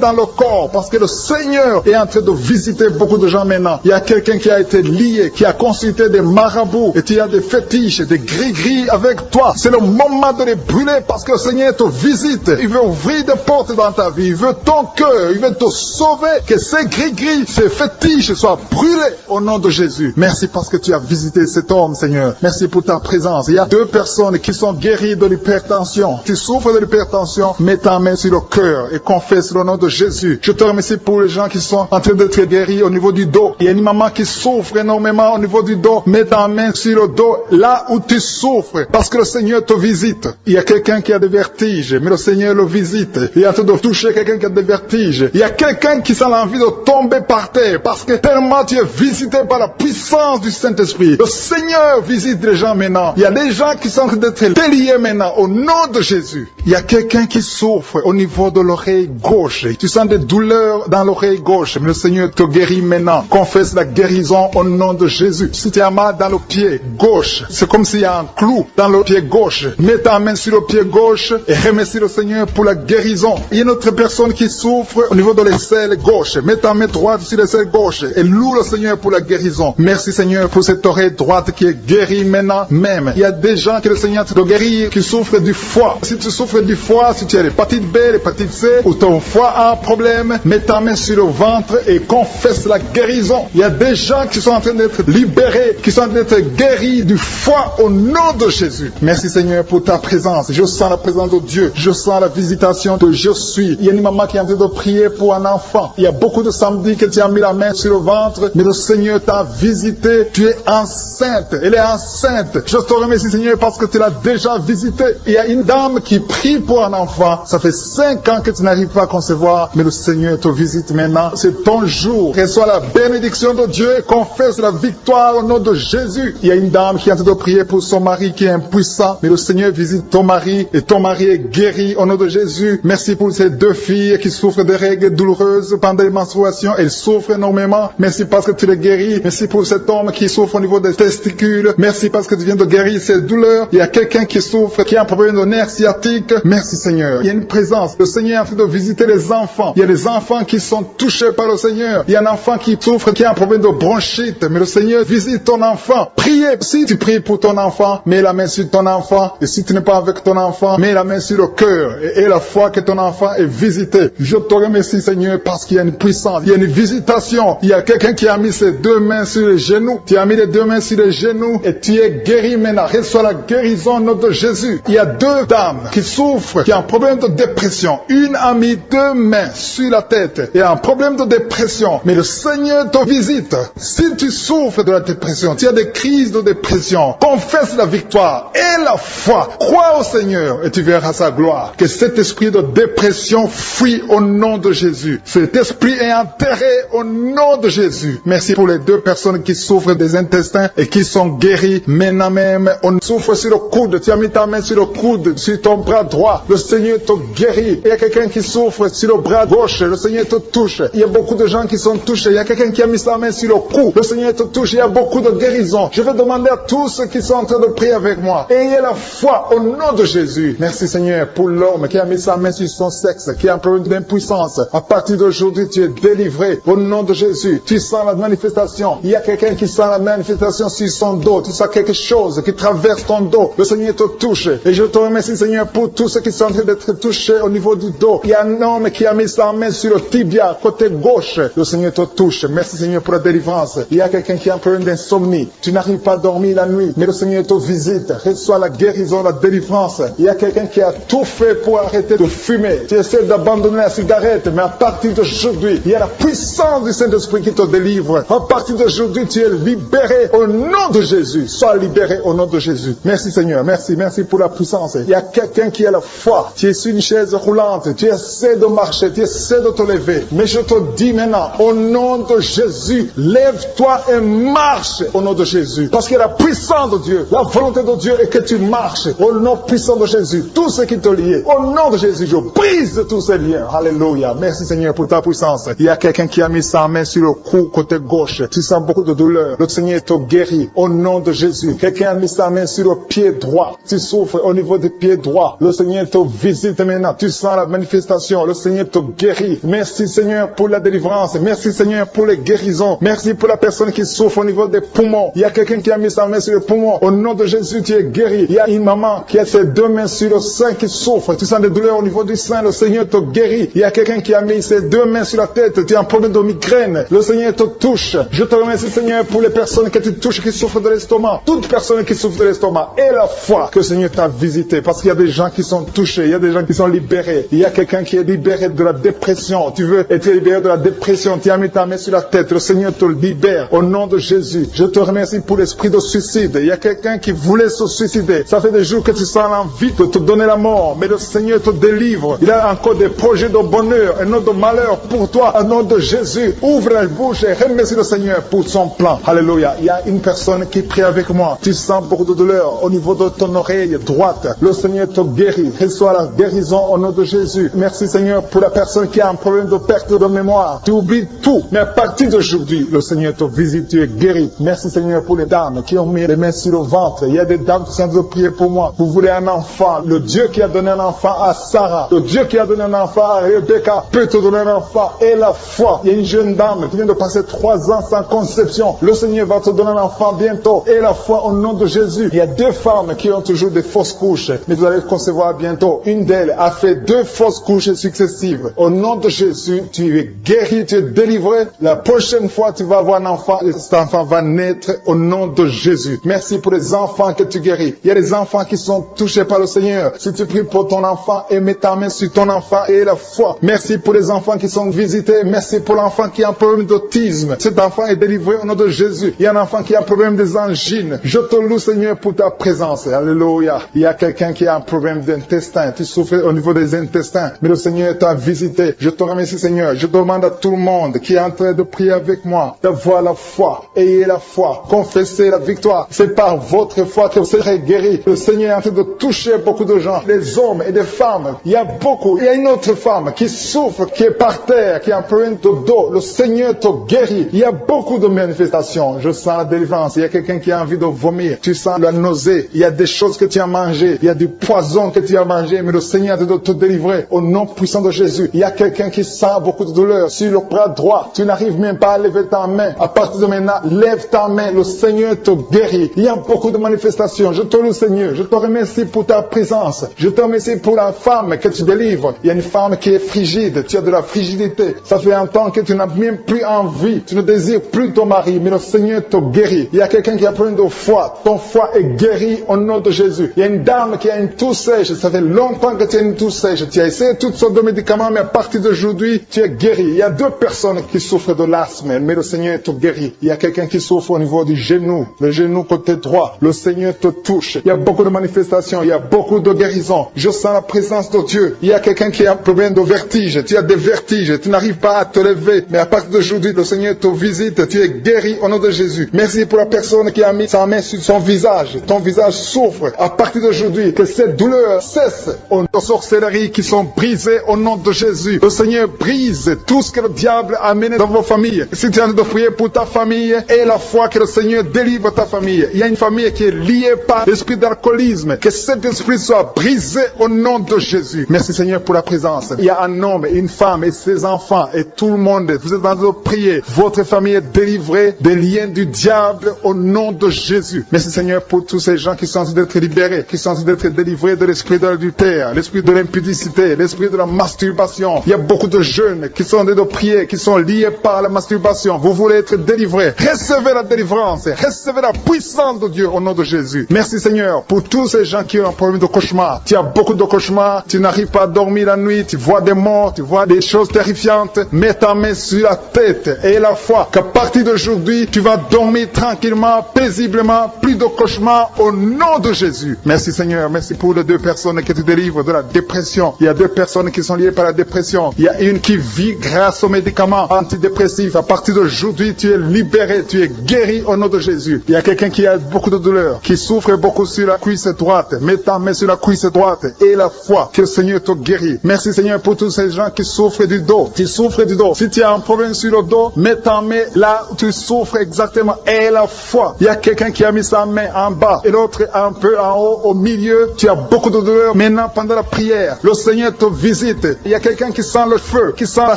dans le corps parce que le Seigneur est en train de visiter beaucoup de gens maintenant. Il y a quelqu'un qui a été lié, qui a consulté des marabouts et tu as des fétiches, des gris-gris avec toi. C'est le moment de les brûler parce que le Seigneur te visite. Il veut ouvrir des portes dans ta vie. Il veut ton cœur. Il veut te sauver. Que ces gris-gris, ces fétiches soient brûlés au nom de Jésus. Merci parce que tu as visité cet homme, Seigneur. Merci pour ta présence. Il y a 2 personnes qui sont guéries de l'hypertension. Tu souffres de l'hypertension, mets ta main sur le cœur et confesse le nom de Jésus. Je te remercie pour les gens qui sont en train d'être guéris au niveau du dos. Il y a une maman qui souffre énormément au niveau du dos. Mets ta main sur le dos là où tu souffres parce que le Seigneur te visite. Il y a quelqu'un qui a des vertiges, mais le Seigneur le visite. Il est en train de toucher quelqu'un qui a des vertiges. Il y a quelqu'un qui sent l'envie de tomber par terre parce que tellement tu es visité par la puissance du Saint-Esprit. Le Seigneur visite les gens maintenant. Il y a des gens qui sont en train d'être déliés maintenant au nom de Jésus. Il y a quelqu'un qui souffre au niveau de l'oreille gauche. Tu sens des douleurs dans l'oreille gauche, mais le Seigneur te guérit maintenant. Confesse la guérison au nom de Jésus. Si tu as mal dans le pied gauche, c'est comme s'il y a un clou dans le pied gauche. Mets ta main sur le pied gauche et remercie le Seigneur pour la guérison. Il y a une autre personne qui souffre au niveau de l'aisselle gauche. Mets ta main droite sur l'aisselle gauche et loue le Seigneur pour la guérison. Merci Seigneur pour cette oreille droite qui est guérie maintenant même. Il y a des gens que le Seigneur te guérit qui souffrent du foie. Si tu souffres du foie, si tu as l'hépatite B, l'hépatite C ou ton foie a un problème, mets ta main sur le ventre et confesse la guérison. Il y a des gens qui sont en train d'être libérés, qui sont en train d'être guéris du foie au nom de Jésus. Merci Seigneur pour ta présence. Je sens la présence de Dieu. Je sens la visitation de je suis. Il y a une maman qui est en train de prier pour un enfant. Il y a beaucoup de samedis que tu as mis la main sur le ventre, mais le Seigneur t'a visité. Tu es enceinte. Elle est enceinte. Je te remercie Seigneur parce que tu l'as déjà visité. Il y a une dame qui prie pour un enfant. Ça fait 5 ans que tu n'arrives pas à concevoir, mais le Seigneur te visite maintenant. C'est ton jour. Reçois la bénédiction de Dieu et confesse la victoire au nom de Jésus. Il y a une dame qui est en train de prier pour son mari qui est impuissant, mais le Seigneur visite ton mari et ton mari est guéri au nom de Jésus. Merci pour ces 2 filles qui souffrent de règles douloureuses pendant les menstruations. Elles souffrent énormément. Merci parce que tu les guéris. Merci pour cet homme qui souffre au niveau des testicules. Merci parce que tu viens de guérir ces douleurs. Il y a quelqu'un qui souffre, qui a un problème de nerf sciatique. Merci Seigneur. Il y a une présence. Le Seigneur est en train de visiter les enfants. Il y a des enfants qui sont touchés par le Seigneur. Il y a un enfant qui souffre, qui a un problème de bronchite. Mais le Seigneur visite ton enfant. Priez. Si tu pries pour ton enfant, mets la main sur ton enfant. Et si tu n'es pas avec ton enfant, mets la main sur le cœur. Et la foi que ton enfant est visité. Je te remercie Seigneur parce qu'il y a une puissance. Il y a une visitation. Il y a quelqu'un qui a mis ses deux mains sur les genoux. Tu as mis les deux mains sur les genoux et tu es guéri maintenant. Reçois la guérison au nom de Jésus. Il y a deux dames qui souffrent, qui ont un problème de dépression. Une a mis deux mains sur la tête et a un problème de dépression. Mais le Seigneur te visite. Si tu souffres de la dépression, tu as des crises de dépression, confesse la victoire et la foi. Crois au Seigneur et tu verras sa gloire. Que cet esprit de dépression fuit au nom de Jésus. Cet esprit est enterré au nom de Jésus. Merci pour les deux personnes qui souffrent des intestins et qui sont guéries maintenant même. On souffre sur le coude. Tu as mis ta main sur le coude, sur ton bras droit. Le Seigneur te guérit. Il y a quelqu'un qui souffre sur le bras gauche. Le Seigneur te touche. Il y a beaucoup de gens qui sont touchés. Il y a quelqu'un qui a mis sa main sur le cou. Le Seigneur te touche. Il y a beaucoup de guérisons. Je vais demander à tous ceux qui sont en train de prier avec moi. Ayez la foi au nom de Jésus. Merci Seigneur pour l'homme qui a mis sa main sur son sexe, qui a un problème d'impuissance. À partir d'aujourd'hui, tu es délivré au nom de Jésus. Tu sens la manifestation. Il y a quelqu'un qui sent la manifestation sur son dos. Tu sens quelque chose qui traverse ton dos. Le Seigneur te touche. Et je te remercie Seigneur pour tous ceux qui sont en train d'être touchés au niveau du dos. Il y a un homme qui a mis sa main sur le tibia, côté gauche. Le Seigneur te touche. Merci Seigneur pour la délivrance. Il y a quelqu'un qui a un problème d'insomnie. Tu n'arrives pas à dormir la nuit, mais le Seigneur te visite. Reçois la guérison, la délivrance. Il y a quelqu'un qui a tout fait pour arrêter de fumer. Tu essaies d'abandonner la cigarette, mais à partir d'aujourd'hui, il y a la puissance du Saint-Esprit qui te délivre. À partir d'aujourd'hui, tu es libéré au nom de Jésus. Sois libéré au nom de Jésus. Merci Seigneur. Merci pour la puissance. Il y a quelqu'un qui a la foi. Tu es sur une chaise roulante. Tu essaies de marcher. Tu essaies de te lever. Mais je te dis maintenant, au nom de Jésus, lève-toi et marche au nom de Jésus. Parce qu'il y a la puissance de Dieu. La volonté de Dieu est que tu marches au nom puissant de Jésus. Tout ce qui te lie, au nom de Jésus, je brise tous ces liens. Alléluia. Merci Seigneur pour ta puissance. Il y a quelqu'un qui a mis sa main sur le cou côté gauche. Tu sens beaucoup de douleur. Le Seigneur te guérit au nom de Jésus. Quelqu'un a mis sa main sur le pied droit. Tu souffres au niveau du pied droit. Le Seigneur te visite maintenant. Tu sens la manifestation. Le Seigneur te guérit. Merci Seigneur pour la délivrance. Merci Seigneur pour les guérisons. Merci pour la personne qui souffre au niveau des poumons. Il y a quelqu'un qui a mis sa main sur le poumon. Au nom de Jésus, tu es guéri. Il y a une maman qui a ses deux mains sur le sein qui souffre. Tu sens des douleurs au niveau du sein. Le Seigneur te guérit. Il y a quelqu'un qui a mis ses deux mains sur la tête. Tu as un problème de migraine. Le Seigneur te touche. Je te remercie Seigneur pour les personnes que tu touches qui souffrent de l'estomac. Toute personne qui souffre de l'estomac. Et la foi que le Seigneur t'a visité. Parce qu'il y a des gens qui sont touchés. Il y a des gens qui sont libérés. Il y a quelqu'un qui est libéré de la dépression. Tu veux être libéré de la dépression. Tu as mis ta main sur la tête. Le Seigneur te libère. Au nom de Jésus. Je te remercie pour l'esprit de suicide. Il y a quelqu'un qui voulait se suicider. Ça fait des jours que tu sens l'envie de te donner la mort. Mais le Seigneur te délivre. Il a encore des projets de bonheur et non de malheur pour toi. Au nom de Jésus. Ouvre la bouche et remercie le Seigneur pour son plan. Alléluia. Il y a une personne qui prie avec moi. Tu sens beaucoup de douleur au niveau de ton oreille droite. Le Seigneur te guérit. Reçois la guérison au nom de Jésus. Merci Seigneur pour la personne qui a un problème de perte de mémoire. Tu oublies tout. Mais à partir d'aujourd'hui, le Seigneur te visite. Tu es guéri. Merci Seigneur pour les dames qui ont mis les mains sur le ventre. Il y a des dames qui sont en train de prier pour moi. Vous voulez un enfant. Le Dieu qui a donné un enfant à Sarah. Le Dieu qui a donné un enfant à Rebecca peut te donner un enfant. Et la foi. Il y a une jeune dame qui vient de passer 3 ans sans conception. Le Seigneur va te donner un enfant bientôt. Et la foi au nom de Jésus. Il y a 2 femmes qui ont toujours des fausses couches. Mais vous allez concevoir bientôt. Une d'elles a fait 2 fausses couches successives. Au nom de Jésus, tu es guéri, tu es délivré. La prochaine fois, tu vas avoir un enfant. Et cet enfant va naître au nom de Jésus. Merci pour les enfants que tu guéris. Il y a des enfants qui sont touchés par le Seigneur. Si tu pries pour ton enfant et mets ta main sur ton enfant et la foi. Merci pour les enfants qui sont visités. Merci pour l'enfant qui a un problème d'autisme. Cet enfant est délivré au nom de Jésus. Il y a un enfant qui a un problème des angines. Je te loue Seigneur pour ta présence. Alléluia. Il y a quelqu'un qui a un problème d'intestin. Tu souffres au niveau des intestins. Mais le Seigneur t'a visité. Je te remercie Seigneur. Je demande à tout le monde qui est en train de prier avec moi d'avoir la foi. Ayez la foi. Confessez la victoire. C'est par votre foi que vous serez guéris. Le Seigneur est en train de toucher beaucoup de gens. Des hommes et des femmes. Il y a beaucoup. Il y a une autre femme qui souffre, qui est par terre, qui a un problème de dos. Le Seigneur te guérit. Il y a beaucoup de manifestations. Je sens la délivrance. Il y a quelqu'un qui a envie de vomir. Tu sens la nausée. Il y a des choses que tu as mangées. Il y a du poison que tu as mangé. Mais le Seigneur doit te délivrer au nom puissant de Jésus. Il y a quelqu'un qui sent beaucoup de douleur sur le bras droit. Tu n'arrives même pas à lever ta main. À partir de maintenant, lève ta main. Le Seigneur te guérit. Il y a beaucoup de manifestations. Je te loue, Seigneur. Je te remercie pour ta présence. Je te remercie pour la femme que tu délivres. Il y a une femme qui est frigide. Tu as de la frigidité. Ça fait un temps que tu n'as même plus envie. Tu ne désires plus ton mari. Mais le Seigneur te guérit. Il y a quelqu'un qui a plein de foi. Ton foie est guéri au nom de Jésus. Il y a une dame qui a une toux sèche. Ça fait longtemps que tu as une toux sèche. Tu as essayé toutes sortes de médicaments, mais à partir d'aujourd'hui, tu es guéri. Il y a 2 personnes qui souffrent de l'asthme, mais le Seigneur te guérit. Il y a quelqu'un qui souffre au niveau du genou, le genou côté droit. Le Seigneur te touche. Il y a beaucoup de manifestations. Il y a beaucoup de guérisons. Je sens la présence de Dieu. Il y a quelqu'un qui a un problème de vertige. Tu as des vertiges. Tu n'arrives pas à te lever, mais à partir d'aujourd'hui, le Seigneur te visite. Tu es guéri au nom de Jésus. Merci pour la personne qui a mis sa main sur son visage. Ton visage souffre. À partir d'aujourd'hui, que cette douleur cesse. Aux sorcelleries qui sont brisées au nom de Jésus. Le Seigneur brise tout ce que le diable a amené dans vos familles. Si tu es en train de prier pour ta famille, et la foi que le Seigneur délivre ta famille. Il y a une famille qui est liée par l'esprit d'alcoolisme. Que cet esprit soit brisé au nom de Jésus. Merci Seigneur pour la présence. Il y a un homme, une femme et ses enfants et tout le monde. Vous êtes en train de prier. Votre famille est délivrée des liens du diable au nom de Jésus. Merci Seigneur pour tous ces gens qui sont en train d'être libérés, qui sont en train d'être délivrés de l'esprit de l'adultère, l'esprit de l'impudicité, l'esprit de la masturbation. Il y a beaucoup de jeunes qui sont en train de prier, qui sont liés par la masturbation. Vous voulez être délivrés. Recevez la délivrance. Recevez la puissance de Dieu au nom de Jésus. Merci Seigneur pour tous ces gens qui ont un problème de cauchemar. Tu as beaucoup de cauchemars. Tu n'arrives pas à dormir la nuit. Tu vois des morts. Tu vois des choses terrifiantes. Mets ta main sur la tête et la foi qu'à partir d'aujourd'hui, tu vas dormir tranquillement, paisiblement, plus de cauchemars au nom de Jésus. Merci Seigneur. Merci pour les 2 personnes que tu délivres de la dépression. Il y a 2 personnes qui sont liées par la dépression. Il y a une qui vit grâce aux médicaments antidépressifs. À partir d'aujourd'hui, tu es libéré, tu es guéri au nom de Jésus. Il y a quelqu'un qui a beaucoup de douleur, qui souffre beaucoup sur la cuisse droite. Mets ta main sur la cuisse droite et la foi que le Seigneur te guérit. Merci Seigneur pour tous ces gens qui souffrent du dos. Tu souffres du dos. Si tu as un problème sur le dos, mets ta main là où tu souffres exactement et la foi. Il y a quelqu'un qui a mis sa main en bas et l'autre un peu en haut, au milieu. Tu as beaucoup de douleur. Maintenant, pendant la prière, le Seigneur te visite. Il y a quelqu'un qui sent le feu, qui sent la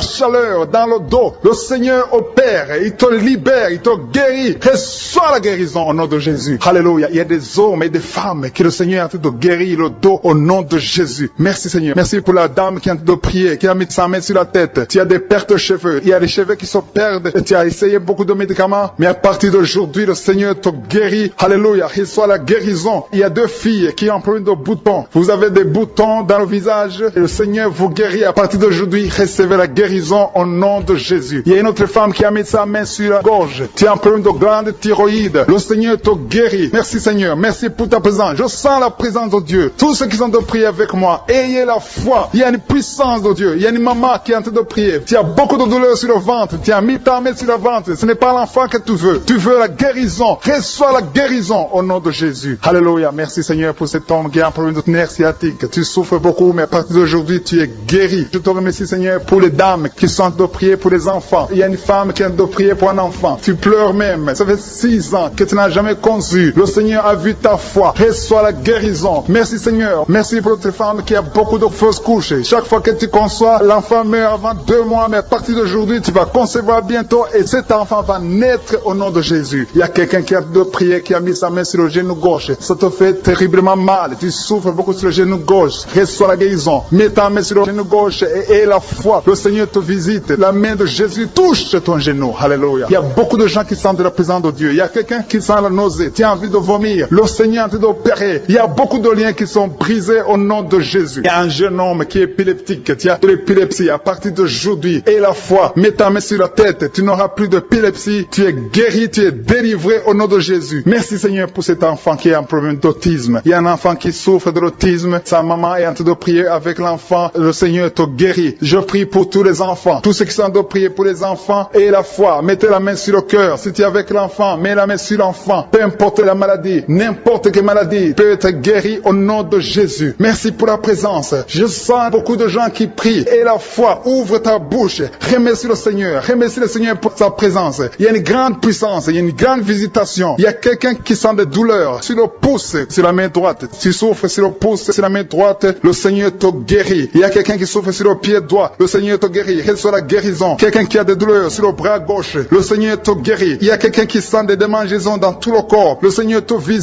chaleur dans le dos. Le Seigneur opère, il te libère, il te guérit. Reçois la guérison au nom de Jésus. Alléluia. Il y a des hommes et des femmes que le Seigneur est en train de guérir le dos au nom de Jésus. Merci Seigneur. Merci pour la dame qui est en train de prier, qui a mis sa main sur la tête. Tu as des pertes de cheveux. Il y a des cheveux qui se perdent. Et tu as essayé beaucoup de médicaments. Mais à partir d'aujourd'hui, le Seigneur te guérit. Alléluia. Reçois la guérison. Il y a 2 filles qui ont un problème de boutons. Vous avez des boutons dans le visage. Et le Seigneur vous guérit. À partir d'aujourd'hui, recevez la guérison au nom de Jésus. Il y a une autre femme qui a mis sa main sur la gorge. Tu as un problème de glande thyroïde. Le Seigneur te guérit. Merci Seigneur. Merci pour ta présence. Je sens la présence de Dieu. Tous ceux qui sont de prier avec moi, ayez la foi. Il y a une puissance de Dieu. Il y a une maman qui est en train de prier. Tu as beaucoup de douleur sur le ventre. Tu as mis ta main sur le ventre. Ce n'est pas l'enfant que tu veux. Tu veux la guérison. Reçois la guérison au nom de Jésus. Alléluia. Merci Seigneur pour cet homme qui a un problème de nerf sciatique. Tu souffres beaucoup, mais à partir d'aujourd'hui, tu es guéri. Je te remercie Seigneur pour les dames qui sont en train de prier pour les enfants. Il y a une femme qui est en train de prier pour un enfant. Tu pleures même. Ça fait 6 ans que tu n'as jamais conçu. Le Seigneur a vu ta foi. Reçois la guérison. Merci Seigneur. Merci pour notre femme qui a beaucoup de fausses couches. Chaque fois que tu conçois, l'enfant meurt avant 2 mois, mais à partir d'aujourd'hui, tu vas concevoir bientôt et cet enfant va naître au nom de Jésus. Il y a quelqu'un qui a de prier, qui a mis sa main sur le genou gauche. Ça te fait terriblement mal. Tu souffres beaucoup sur le genou gauche. Reçois la guérison. Mets ta main sur le genou gauche et la foi. Le Seigneur te visite. La main de Jésus touche ton genou. Alléluia. Il y a beaucoup de gens qui sentent la présence de Dieu. Il y a quelqu'un qui sent la nausée. Tu as envie de vomir. Le Seigneur est en train d'opérer. Il y a beaucoup de liens qui sont brisés au nom de Jésus. Il y a un jeune homme qui est épileptique. Tu as de l'épilepsie à partir d'aujourd'hui. Et la foi. Mets ta main sur la tête. Tu n'auras plus d'épilepsie. Tu es guéri. Tu es délivré au nom de Jésus. Merci Seigneur pour cet enfant qui a un problème d'autisme. Il y a un enfant qui souffre de l'autisme. Sa maman est en train de prier avec l'enfant. Le Seigneur te guérit. Je prie pour tous les enfants. Tous ceux qui sont en train de prier pour les enfants et la foi. Mettez la main sur le cœur. Si tu es avec l'enfant, mets la main sur l'enfant. Peu importe la maladie, n'importe quelle maladie peut être guérie au nom de Jésus. Merci pour la présence. Je sens beaucoup de gens qui prient. Et la foi, ouvre ta bouche. Remercie le Seigneur. Remercie le Seigneur pour sa présence. Il y a une grande puissance. Il y a une une grande visitation. Il y a quelqu'un qui sent des douleurs sur le pouce, sur la main droite. Tu souffres sur le pouce, sur la main droite, le Seigneur te guérit. Il y a quelqu'un qui souffre sur le pied droit, le Seigneur te guérit. Reçois la guérison. Quelqu'un qui a des douleurs sur le bras gauche, le Seigneur te guérit. Il y a quelqu'un qui sent des démangeaisons dans tout le corps, le Seigneur te visite.